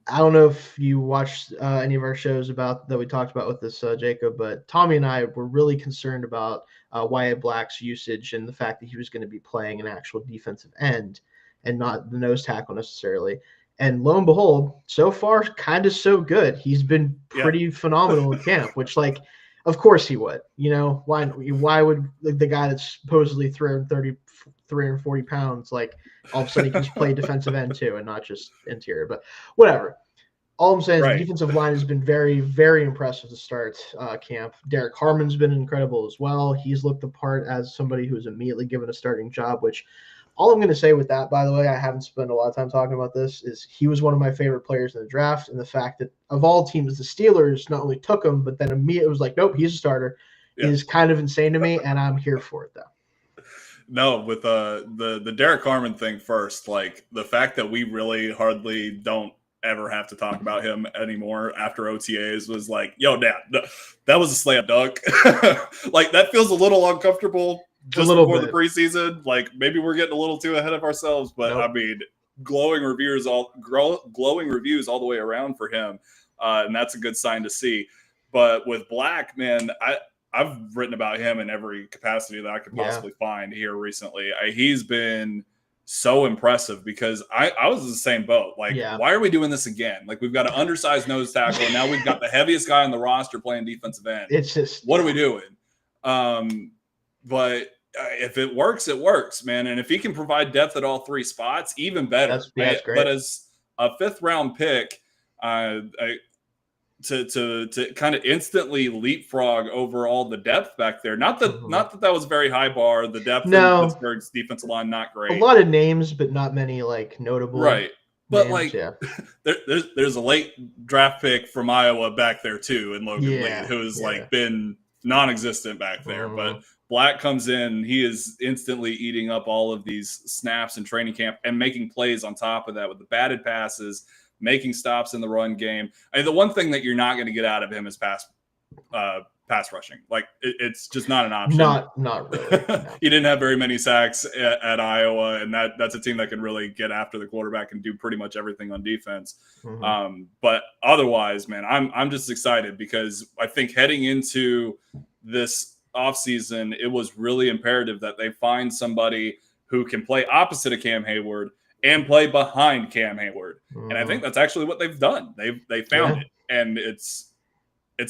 I don't know if you watched any of our shows that we talked about with this Jacob, but Tommy and I were really concerned about Wyatt Black's usage and the fact that he was going to be playing an actual defensive end and not the nose tackle necessarily. And lo and behold, so far, kind of so good. He's been pretty phenomenal in camp, which, like, of course he would. Why would the guy that's supposedly 340 pounds, like, all of a sudden he can just play defensive end too and not just interior? But whatever. All I'm saying is the defensive line has been very, very impressive to start camp. Derek Harmon's been incredible as well. He's looked the part as somebody who's immediately given a starting job, which all I'm going to say with that, by the way, I haven't spent a lot of time talking about this, is he was one of my favorite players in the draft. And the fact that of all teams, the Steelers not only took him, but then immediately was like, nope, he's a starter, is kind of insane to me. And I'm here for it, though. No, with the Derek Harmon thing first, like, the fact that we really hardly don't ever have to talk about him anymore after OTAs was like, yo, Dad, that was a slam dunk. Like, that feels a little uncomfortable just before the preseason. Like, maybe we're getting a little too ahead of ourselves, but I mean, glowing reviews all the way around for him, and that's a good sign to see. But with Black, man, I've written about him in every capacity that I could possibly find here recently. He's been so impressive because I was in the same boat. Like, why are we doing this again? Like, we've got an undersized nose tackle, and now we've got the heaviest guy on the roster playing defensive end. It's just, what are we doing? But if it works, it works, man. And if he can provide depth at all three spots, even better. That's great. But as a 5th round pick, to kind of instantly leapfrog over all the depth back there. Not that was a very high bar. The depth in Pittsburgh's defensive line, not great. A lot of names, but not many like notable. Right. But names, there's a late draft pick from Iowa back there too, and Logan Lee, who's like been non-existent back there. But Black comes in, he is instantly eating up all of these snaps in training camp and making plays on top of that with the batted passes, making stops in the run game. I mean, the one thing that you're not going to get out of him is pass rushing. Like, it's just not an option. Not really. No. He didn't have very many sacks at Iowa, and that's a team that can really get after the quarterback and do pretty much everything on defense. But otherwise, man, I'm just excited because I think heading into this offseason, it was really imperative that they find somebody who can play opposite of Cam Hayward and play behind Cam Hayward. Mm-hmm. And I think that's actually what they've done. They found it, and it's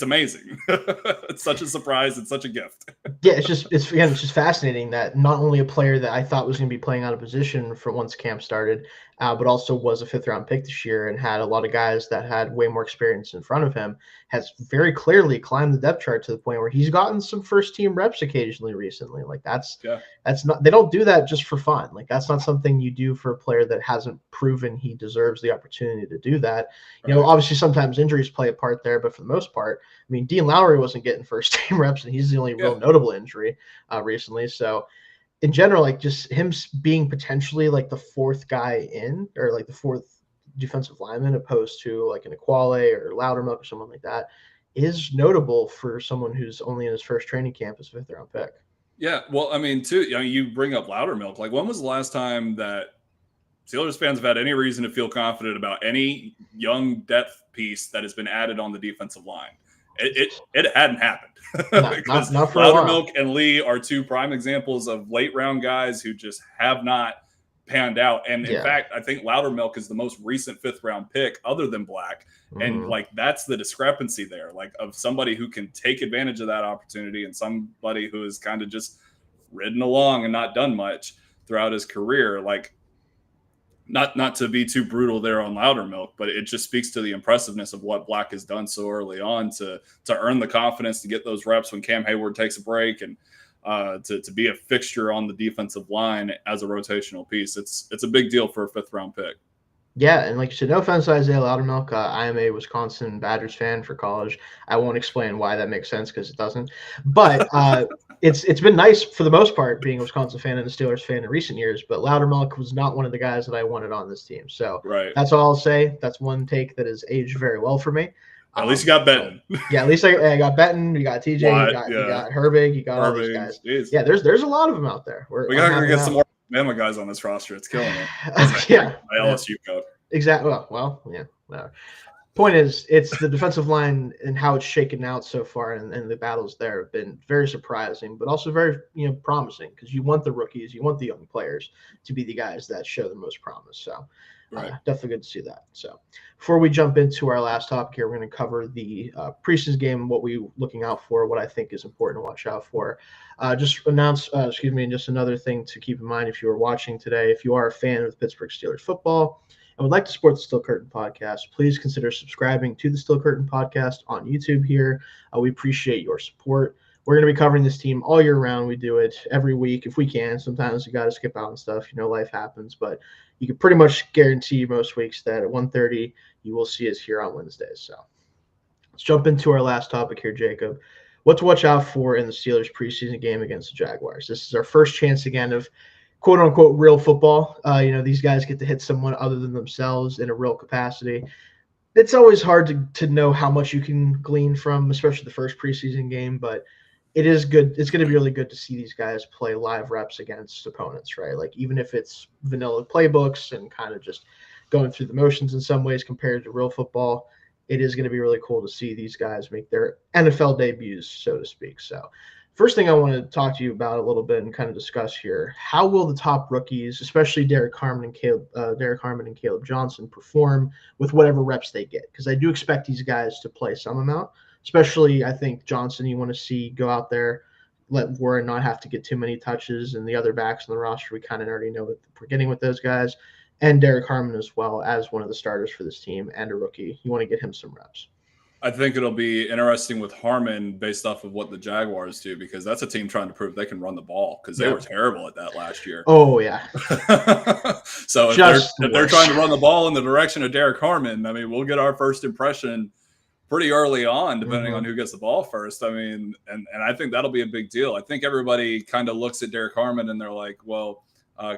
amazing. It's such a surprise. It's such a gift. Yeah, it's just fascinating that not only a player that I thought was going to be playing out of position for once camp started, but also was a 5th-round pick this year and had a lot of guys that had way more experience in front of him, has very clearly climbed the depth chart to the point where he's gotten some first-team reps occasionally recently. Like that's not, they don't do that just for fun. Like that's not something you do for a player that hasn't proven he deserves the opportunity to do that. You know, obviously sometimes injuries play a part there, but for the most part, I mean, Dean Lowry wasn't getting first-team reps, and he's the only real notable injury recently. So in general, like just him being potentially like the 4th guy in, or like the 4th defensive lineman opposed to like an Equale or Loudermilk or someone like that, is notable for someone who's only in his first training camp as a 5th-round pick. Yeah, well, I mean, too, you bring up Loudermilk. Like, when was the last time that Steelers fans have had any reason to feel confident about any young depth piece that has been added on the defensive line? It hadn't happened. Because not for Loudermilk and Lee are 2 prime examples of late round guys who just have not panned out. And in fact, I think Loudermilk is the most recent 5th-round pick other than Black. And like, that's the discrepancy there, like of somebody who can take advantage of that opportunity and somebody who has kind of just ridden along and not done much throughout his career. Like, not to be too brutal there on Loudermilk, but it just speaks to the impressiveness of what Black has done so early on to earn the confidence to get those reps when Cam Hayward takes a break, and to be a fixture on the defensive line as a rotational piece. It's a big deal for a 5th-round pick. Yeah, and like you said, no offense to Isaiah Loudermilk. I am a Wisconsin Badgers fan for college. I won't explain why that makes sense because it doesn't. But it's been nice for the most part being a Wisconsin fan and a Steelers fan in recent years. But Loudermilk was not one of the guys that I wanted on this team. So that's all I'll say. That's one take that has aged very well for me. At least you got Benton. Yeah, at least I got Benton. You got TJ. You got Herbig. You got all these guys. Geez. Yeah, there's a lot of them out there. We got to get some more Bama guys on this roster. It's killing me. My LSU coach. Exactly. Well, yeah. Whatever. Point is, it's the defensive line and how it's shaken out so far, and the battles there have been very surprising, but also very promising, because you want the rookies, you want the young players to be the guys that show the most promise. So definitely good to see that. So before we jump into our last topic here, we're going to cover the preseason game, what we're looking out for, what I think is important to watch out for. Just another thing to keep in mind if you are watching today, if you are a fan of the Pittsburgh Steelers football and would like to support the Steel Curtain Podcast, please consider subscribing to the Steel Curtain Podcast on YouTube here. We appreciate your support. We're going to be covering this team all year round. We do it every week if we can. Sometimes you got to skip out and stuff. Life happens. But you can pretty much guarantee most weeks that at 1:30 you will see us here on Wednesdays. So let's jump into our last topic here, Jacob. What to watch out for in the Steelers preseason game against the Jaguars. This is our first chance again of quote-unquote real football. These guys get to hit someone other than themselves in a real capacity. It's always hard to know how much you can glean from, especially the first preseason game, but it is good. It's going to be really good to see these guys play live reps against opponents, right? Like, even if it's vanilla playbooks and kind of just going through the motions in some ways compared to real football, it is going to be really cool to see these guys make their NFL debuts, so to speak. So first thing I want to talk to you about a little bit and kind of discuss here, how will the top rookies, especially Derek Harmon and Caleb Johnson, perform with whatever reps they get? Because I do expect these guys to play some amount, especially I think Johnson you want to see go out there, let Warren not have to get too many touches, and the other backs on the roster we kind of already know what we're getting with those guys, and Derek Harmon as well as one of the starters for this team and a rookie. You want to get him some reps. I think it'll be interesting with Harmon based off of what the Jaguars do, because that's a team trying to prove they can run the ball, because they were terrible at that last year. Oh, yeah. So if they're trying to run the ball in the direction of Derek Harmon, I mean, we'll get our first impression pretty early on, depending on who gets the ball first. I mean, and I think that'll be a big deal. I think everybody kind of looks at Derek Harmon and they're like, well,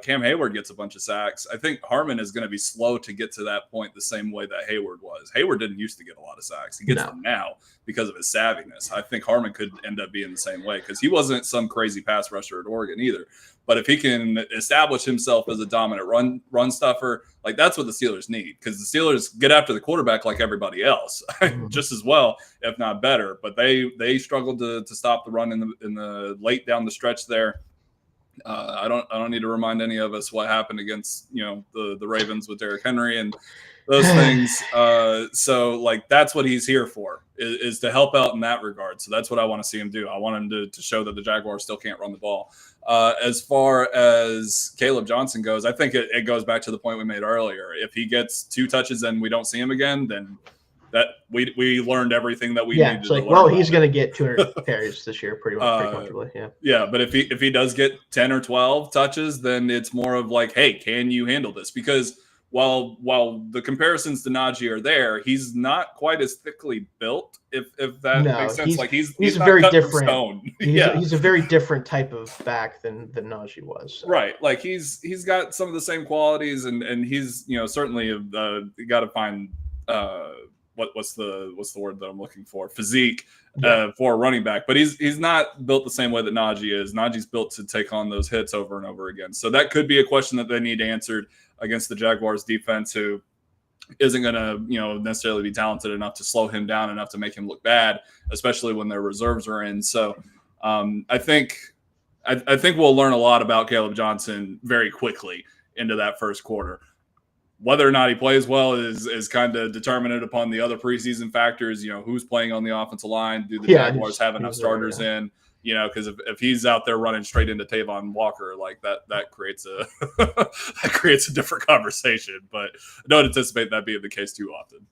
Cam Hayward gets a bunch of sacks. I think Harmon is going to be slow to get to that point the same way that Hayward was. Hayward didn't used to get a lot of sacks. He gets them now because of his savviness. I think Harmon could end up being the same way because he wasn't some crazy pass rusher at Oregon either. But if he can establish himself as a dominant run stuffer, like that's what the Steelers need, because the Steelers get after the quarterback like everybody else, just as well, if not better. But they struggled to stop the run in the late down the stretch there. I don't need to remind any of us what happened against the Ravens with Derrick Henry and those things. So like that's what he's here for, is to help out in that regard. So that's what I want to see him do. I want him to show that the Jaguars still can't run the ball. As far as Caleb Johnson goes, I think it goes back to the point we made earlier. If he gets 2 touches and we don't see him again, then that we learned everything that we needed to learn. Well, he's going to get 200 carries this year pretty comfortably. Yeah, but if he does get 10 or 12 touches, then it's more of like, hey, can you handle this? Because while the comparisons to Najee are there, he's not quite as thickly built, if that makes sense. He's a very different stone. He's a very different type of back than Najee was. So. Right. Like he's got some of the same qualities, and he's certainly got to find what's the word that I'm looking for? Physique for a running back. But he's not built the same way that Najee is. Najee's built to take on those hits over and over again. So that could be a question that they need answered against the Jaguars defense, who isn't going to necessarily be talented enough to slow him down enough to make him look bad, especially when their reserves are in. So I think we'll learn a lot about Caleb Johnson very quickly into that first quarter. Whether or not he plays well is kind of determined upon the other preseason factors. Who's playing on the offensive line? Do the Jaguars have enough starters in? Because if he's out there running straight into Tavon Walker, like that creates a different conversation. But I don't anticipate that being the case too often.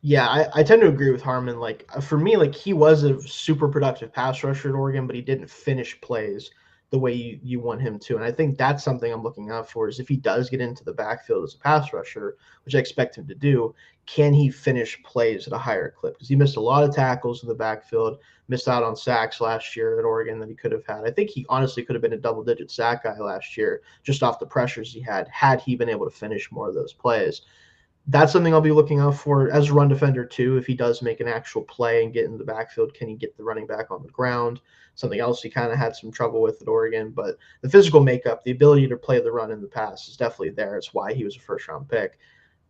Yeah, I tend to agree with Harmon. Like for me, like he was a super productive pass rusher at Oregon, but he didn't finish plays the way you want him to. And I think that's something I'm looking out for, is if he does get into the backfield as a pass rusher, which I expect him to do, can he finish plays at a higher clip? Because he missed a lot of tackles in the backfield, missed out on sacks last year at Oregon that he could have had. I think he honestly could have been a double-digit sack guy last year just off the pressures he had he been able to finish more of those plays. That's something I'll be looking out for as a run defender too. If he does make an actual play and get in the backfield, can he get the running back on the ground? Something else he kind of had some trouble with at Oregon. But the physical makeup, the ability to play the run in the pass is definitely there. It's why he was a first-round pick.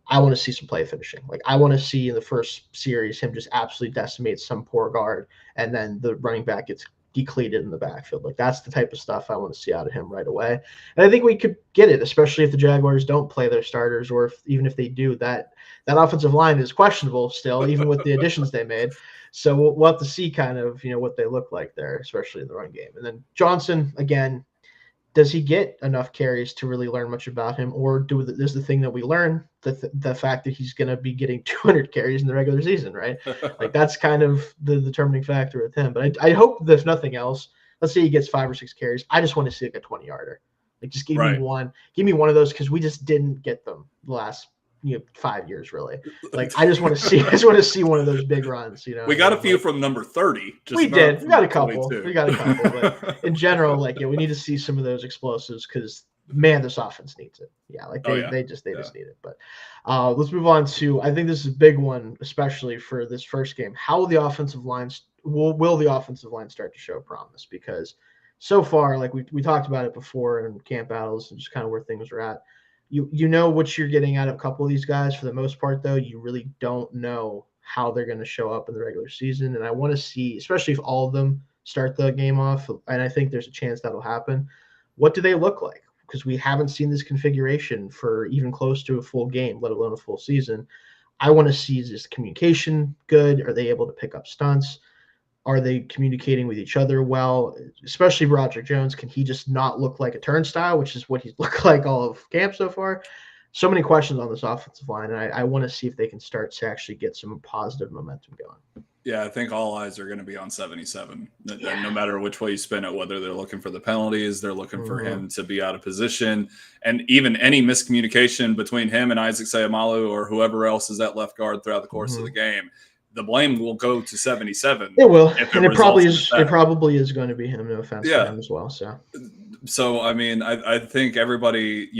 I want to see some play finishing. Like I want to see in the first series him just absolutely decimate some poor guard, and then the running back gets decleated in the backfield. Like that's the type of stuff I want to see out of him right away. And I think we could get it, especially if the Jaguars don't play their starters, or even if they do, that offensive line is questionable still, even with the additions they made. So we'll have to see kind of, what they look like there, especially in the run game. And then Johnson, again, does he get enough carries to really learn much about him? Or is the thing that we learn, the fact that he's going to be getting 200 carries in the regular season, right? Like that's kind of the determining factor with him. But I hope that if nothing else, let's say he gets 5 or 6 carries, I just want to see like a 20-yarder. Like just give me one. Give me one of those, because we just didn't get them the last 5 years really. Like I just want to see one of those big runs. We got a few from number 30. We did. We got a couple. But in general, we need to see some of those explosives, because man, this offense needs it. Yeah, they just need it. But let's move on to, I think this is a big one, especially for this first game. How will the offensive lines will the offensive line start to show promise? Because so far, like we talked about it before in camp battles and just kind of where things are at. You know what you're getting out of a couple of these guys. For the most part, though, you really don't know how they're going to show up in the regular season. And I want to see, especially if all of them start the game off, and I think there's a chance that'll happen, what do they look like? Because we haven't seen this configuration for even close to a full game, let alone a full season. I want to see, is this communication good? Are they able to pick up stunts? Are they communicating with each other well? Especially Roger Jones. Can he just not look like a turnstile, which is what he's looked like all of camp so far? So many questions on this offensive line, and I want to see if they can start to actually get some positive momentum going. Yeah, I think all eyes are going to be on 77. No matter which way you spin it, whether they're looking for the penalties, they're looking for him to be out of position, and even any miscommunication between him and Isaac Seumalo or whoever else is at left guard throughout the course of the game. the blame will go to 77. It will, and it probably is going to be him. No offense to him as well. So I mean, I think everybody,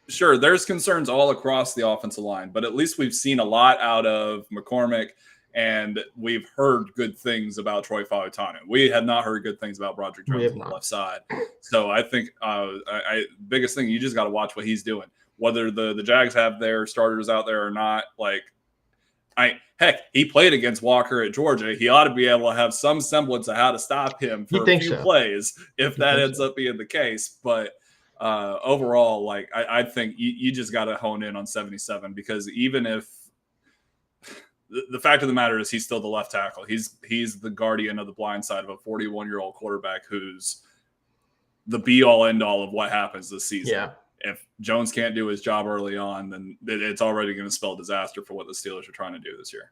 sure, there's concerns all across the offensive line, but at least we've seen a lot out of McCormick, and we've heard good things about Troy Fautanu. We had not heard good things about Broderick Jones on the left side. So I think biggest thing, you just got to watch what he's doing. Whether the Jags have their starters out there or not, heck, he played against Walker at Georgia. He ought to be able to have some semblance of how to stop him for a few plays if that ends up being the case. But overall, I think you just got to hone in on 77, because even if the fact of the matter is he's still the left tackle. He's the guardian of the blind side of a 41-year-old quarterback who's the be-all, end-all of what happens this season. Yeah. If Jones can't do his job early on, then it's already going to spell disaster for what the Steelers are trying to do this year.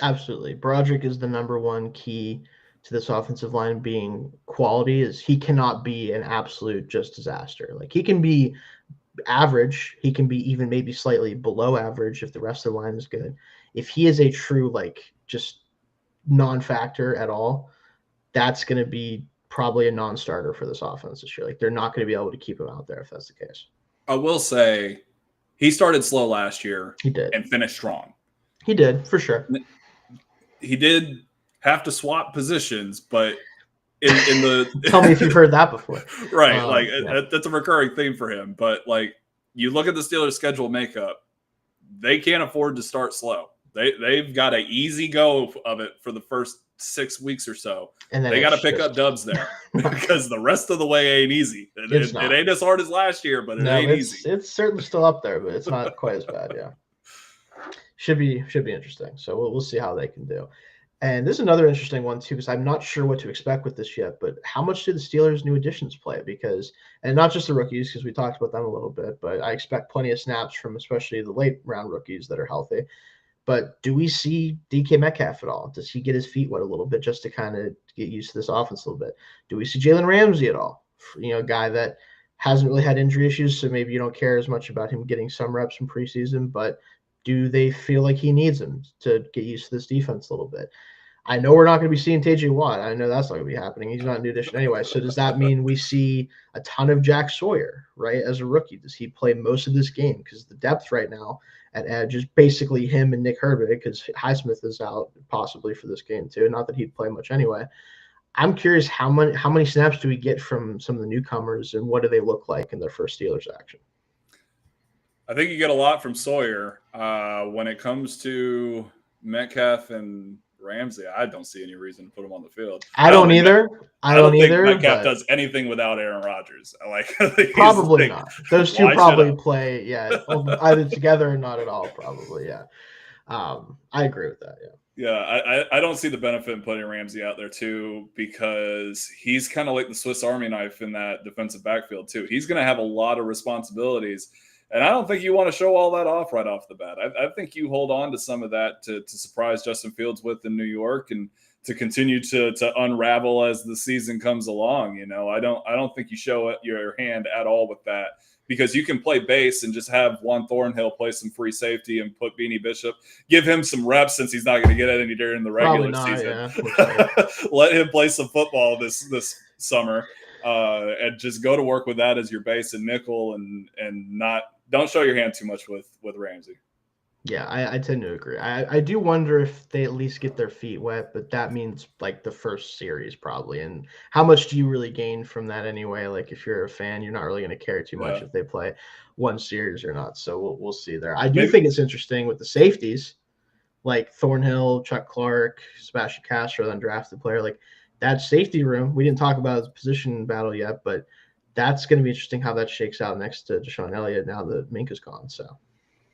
Absolutely. Broderick is the number one key to this offensive line being quality. Is he cannot be an absolute just disaster. He can be average. He can be even maybe slightly below average if the rest of the line is good. If he is a true, just non-factor at all, that's going to be probably a non-starter for this offense this year. They're not going to be able to keep him out there if that's the case. I will say he started slow last year. He did. And finished strong. He did, for sure. He did have to swap positions, but in the tell me if you've heard that before. Right. That's a recurring theme for him. But you look at the Steelers' schedule makeup, they can't afford to start slow. They've got an easy go of it for the first 6 weeks or so. And they got to pick up dubs there because the rest of the way ain't easy. It ain't as hard as last year, but it ain't easy. It's certainly still up there, but it's not quite as bad. Yeah. Should be interesting. So we'll see how they can do. And this is another interesting one too, because I'm not sure what to expect with this yet, but how much do the Steelers' new additions play? And not just the rookies, because we talked about them a little bit, but I expect plenty of snaps from especially the late round rookies that are healthy. But do we see DK Metcalf at all? Does he get his feet wet a little bit just to kind of get used to this offense a little bit? Do we see Jalen Ramsey at all? A guy that hasn't really had injury issues, so maybe you don't care as much about him getting some reps in preseason, but do they feel like he needs him to get used to this defense a little bit? I know we're not going to be seeing TJ Watt. I know that's not going to be happening. He's not a new addition anyway. So does that mean we see a ton of Jack Sawyer, right, as a rookie? Does he play most of this game? Because the depth right now at edge is basically him and Nick Herbig, because Highsmith is out possibly for this game too. Not that he'd play much anyway. I'm curious how many snaps do we get from some of the newcomers, and what do they look like in their first Steelers action? I think you get a lot from Sawyer. When it comes to Metcalf and Ramsey, I don't see any reason to put him on the field. I don't either. I don't think Metcalf does anything without Aaron Rodgers. Probably not. Those two probably play, either together or not at all. Probably, yeah. I agree with that. Yeah. Yeah, I don't see the benefit in putting Ramsey out there too, because he's kind of like the Swiss Army knife in that defensive backfield too. He's going to have a lot of responsibilities. And I don't think you want to show all that off right off the bat. I think you hold on to some of that to surprise Justin Fields with in New York, and to continue to unravel as the season comes along. I don't think you show your hand at all with that, because you can play base and just have Juan Thornhill play some free safety and put Beanie Bishop, give him some reps since he's not going to get any during the regular season. Yeah, let him play some football this summer. And just go to work with that as your base and nickel, and don't show your hand too much with Ramsey. Yeah, I tend to agree. I do wonder if they at least get their feet wet, but that means the first series probably. And how much do you really gain from that anyway? If you're a fan, you're not really going to care too much if they play one series or not. So we'll see there. I do think it's interesting with the safeties, like Thornhill, Chuck Clark, Sebastian Castro, undrafted player, that safety room. We didn't talk about the position battle yet, but that's going to be interesting how that shakes out next to Deshaun Elliott now that Minka's gone. So,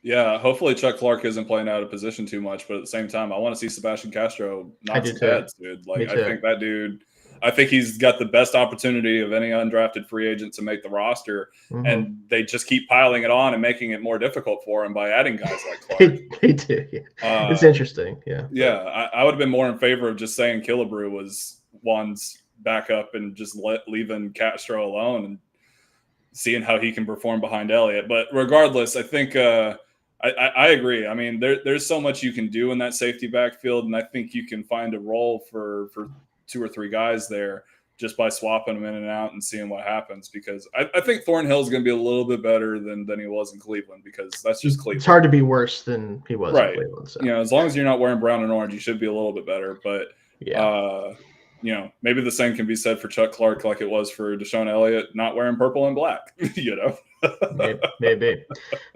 yeah, hopefully Chuck Clark isn't playing out of position too much, but at the same time, I want to see Sebastian Castro knock some heads, dude. I think that dude, I think he's got the best opportunity of any undrafted free agent to make the roster, and they just keep piling it on and making it more difficult for him by adding guys like Clark. They do. Yeah. It's interesting. Yeah. Yeah, I would have been more in favor of just saying Killebrew was Juan's backup and just leaving Castro alone and seeing how he can perform behind Elliott. But regardless, I think I agree. I mean, there's so much you can do in that safety backfield, and I think you can find a role for 2 or 3 guys there just by swapping them in and out and seeing what happens. Because I think Thornhill is going to be a little bit better than he was in Cleveland, because that's just Cleveland. It's hard to be worse than he was in Cleveland. So. As long as you're not wearing brown and orange, you should be a little bit better. But maybe the same can be said for Chuck Clark, like it was for Deshaun Elliott not wearing purple and black. Maybe.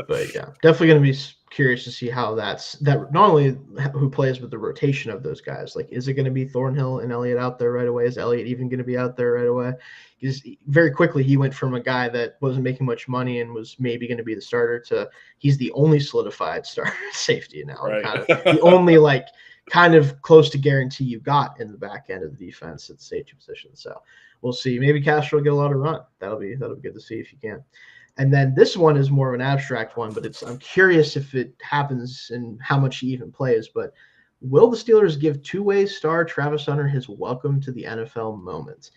But yeah, definitely going to be curious to see how that not only who plays, but the rotation of those guys. Like, is it going to be Thornhill and Elliott out there right away? Is Elliott even going to be out there right away? Because very quickly he went from a guy that wasn't making much money and was maybe going to be the starter to he's the only solidified starter safety now. Right. Kind of the only kind of close to guarantee you got in the back end of the defense at the safety position. So we'll see. Maybe Castro will get a lot of run. That'll be good to see if you can. And then this one is more of an abstract one, but I'm curious if it happens and how much he even plays. But will the Steelers give two-way star Travis Hunter his welcome to the NFL moment?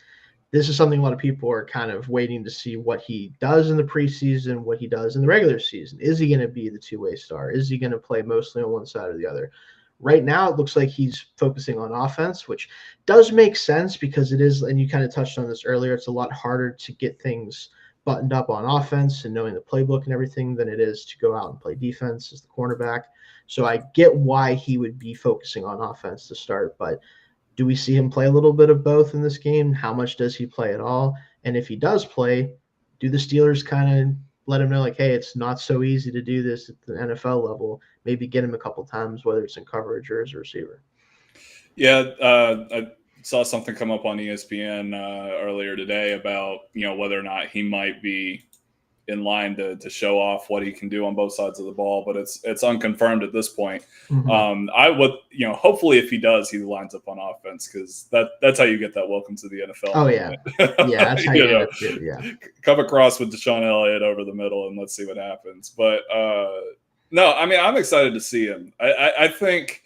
This is something a lot of people are kind of waiting to see what he does in the preseason, what he does in the regular season. Is he going to be the two-way star? Is he going to play mostly on one side or the other? Right now, it looks like he's focusing on offense, which does make sense because it is, and you kind of touched on this earlier, it's a lot harder to get things buttoned up on offense and knowing the playbook and everything than it is to go out and play defense as the cornerback. So I get why he would be focusing on offense to start, but do we see him play a little bit of both in this game? How much does he play at all? And if he does play, do the Steelers kind of let him know, like, hey, it's not so easy to do this at the NFL level. Maybe get him a couple times, whether it's in coverage or as a receiver. Yeah, I saw something come up on ESPN earlier today about whether or not he might be in line to show off what he can do on both sides of the ball, but it's unconfirmed at this point. Mm-hmm. I would hopefully if he does, he lines up on offense, because that's how you get that welcome to the NFL. Oh yeah, yeah, that's how you end up doing, yeah. Come across with Deshaun Elliott over the middle and let's see what happens. But no, I mean, I'm excited to see him. I think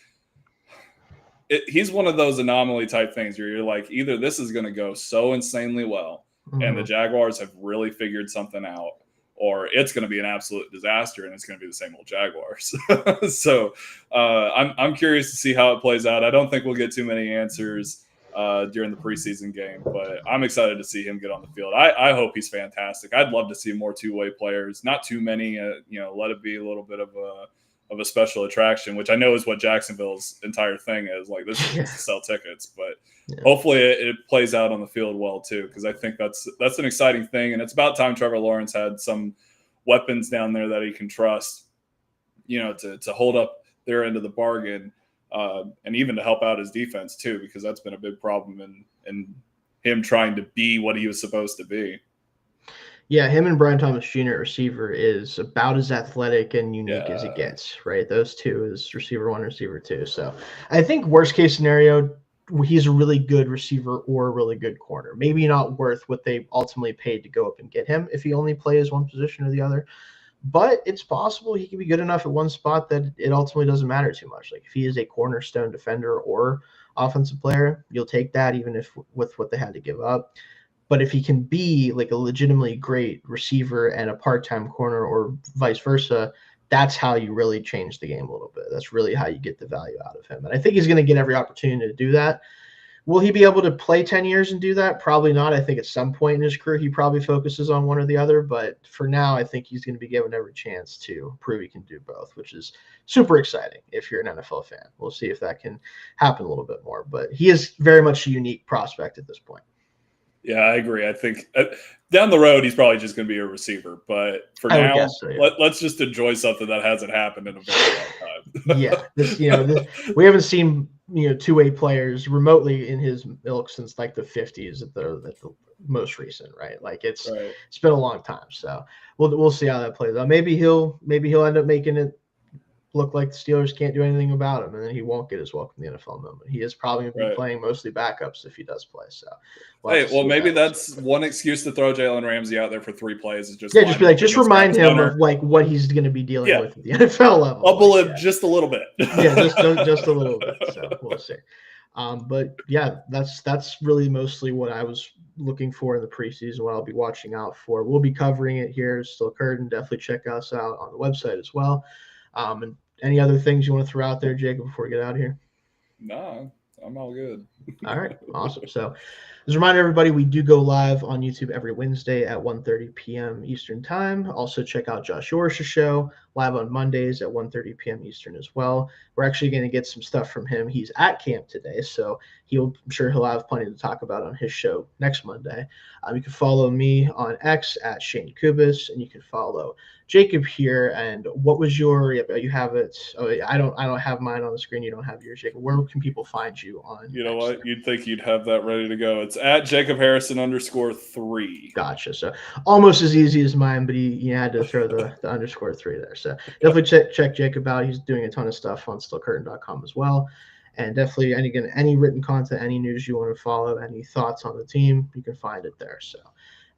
he's one of those anomaly type things where you're like, either this is going to go so insanely well and the Jaguars have really figured something out, or it's going to be an absolute disaster and it's going to be the same old Jaguars. So I'm curious to see how it plays out. I don't think we'll get too many answers during the preseason game, but I'm excited to see him get on the field. I hope he's fantastic. I'd love to see more two-way players, not too many, let it be a little bit of a special attraction, which I know is what Jacksonville's entire thing is. Like, this is just to sell tickets, but hopefully it plays out on the field well too, because I think that's an exciting thing, and it's about time Trevor Lawrence had some weapons down there that he can trust, to hold up their end of the bargain, and even to help out his defense too, because that's been a big problem in him trying to be what he was supposed to be. Yeah, him and Brian Thomas Jr. at receiver is about as athletic and unique as it gets, right? Those two is receiver 1, receiver 2. So I think worst case scenario, he's a really good receiver or a really good corner. Maybe not worth what they ultimately paid to go up and get him if he only plays one position or the other. But it's possible he can be good enough at one spot that it ultimately doesn't matter too much. Like, if he is a cornerstone defender or offensive player, you'll take that even if with what they had to give up. But if he can be like a legitimately great receiver and a part-time corner or vice versa, that's how you really change the game a little bit. That's really how you get the value out of him. And I think he's going to get every opportunity to do that. Will he be able to play 10 years and do that? Probably not. I think at some point in his career, he probably focuses on one or the other. But for now, I think he's going to be given every chance to prove he can do both, which is super exciting if you're an NFL fan. We'll see if that can happen a little bit more. But he is very much a unique prospect at this point. Yeah, I agree. I think down the road, he's probably just going to be a receiver. But for now, so, yeah. let's just enjoy something that hasn't happened in a very long time. Yeah, we haven't seen two-way players remotely in his ilk since like the 50s at the most recent, right? Like it's been a long time. So we'll see how that plays out. Maybe he'll end up making it look like the Steelers can't do anything about him, and then he won't get his welcome to the NFL moment. He is probably going to be playing mostly backups if he does play. So, maybe that's one excuse to throw Jalen Ramsey out there for 3 plays is just just remind him of like what he's going to be dealing with at the NFL level. Bubble him just a little bit. just a little bit. So we'll see. But yeah, that's really mostly what I was looking for in the preseason, what I'll be watching out for. We'll be covering it here. Still Curtain. Definitely check us out on the website as well. And any other things you want to throw out there, Jacob, before we get out of here? No, I'm all good. All right, awesome. So as a reminder, everybody, we do go live on YouTube every Wednesday at 1:30 p.m. Eastern Time. Also, check out Josh Yorish's show live on Mondays at 1:30 p.m. Eastern as well. We're actually going to get some stuff from him. He's at camp today, so I'm sure he'll have plenty to talk about on his show next Monday. You can follow me on X at Shayne Kubas, and you can follow Jacob here. And what was your? You have it. Oh, I don't have mine on the screen. You don't have yours, Jacob. Where can people find you on? You know X what? there? You'd think you'd have that ready to go. It's at Jacob Harrison _3. Gotcha. So almost as easy as mine, but he had to throw the _3 there. So definitely check Jacob out. He's doing a ton of stuff on stillcurtain.com as well. And definitely any written content, any news you want to follow, any thoughts on the team, you can find it there. So,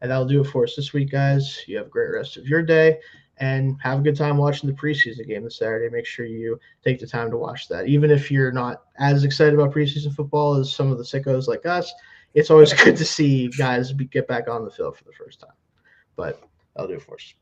and that'll do it for us this week, guys. You have a great rest of your day and have a good time watching the preseason game this Saturday. Make sure you take the time to watch that. Even if you're not as excited about preseason football as some of the sickos like us, it's always good to see guys get back on the field for the first time. But that'll do it for us.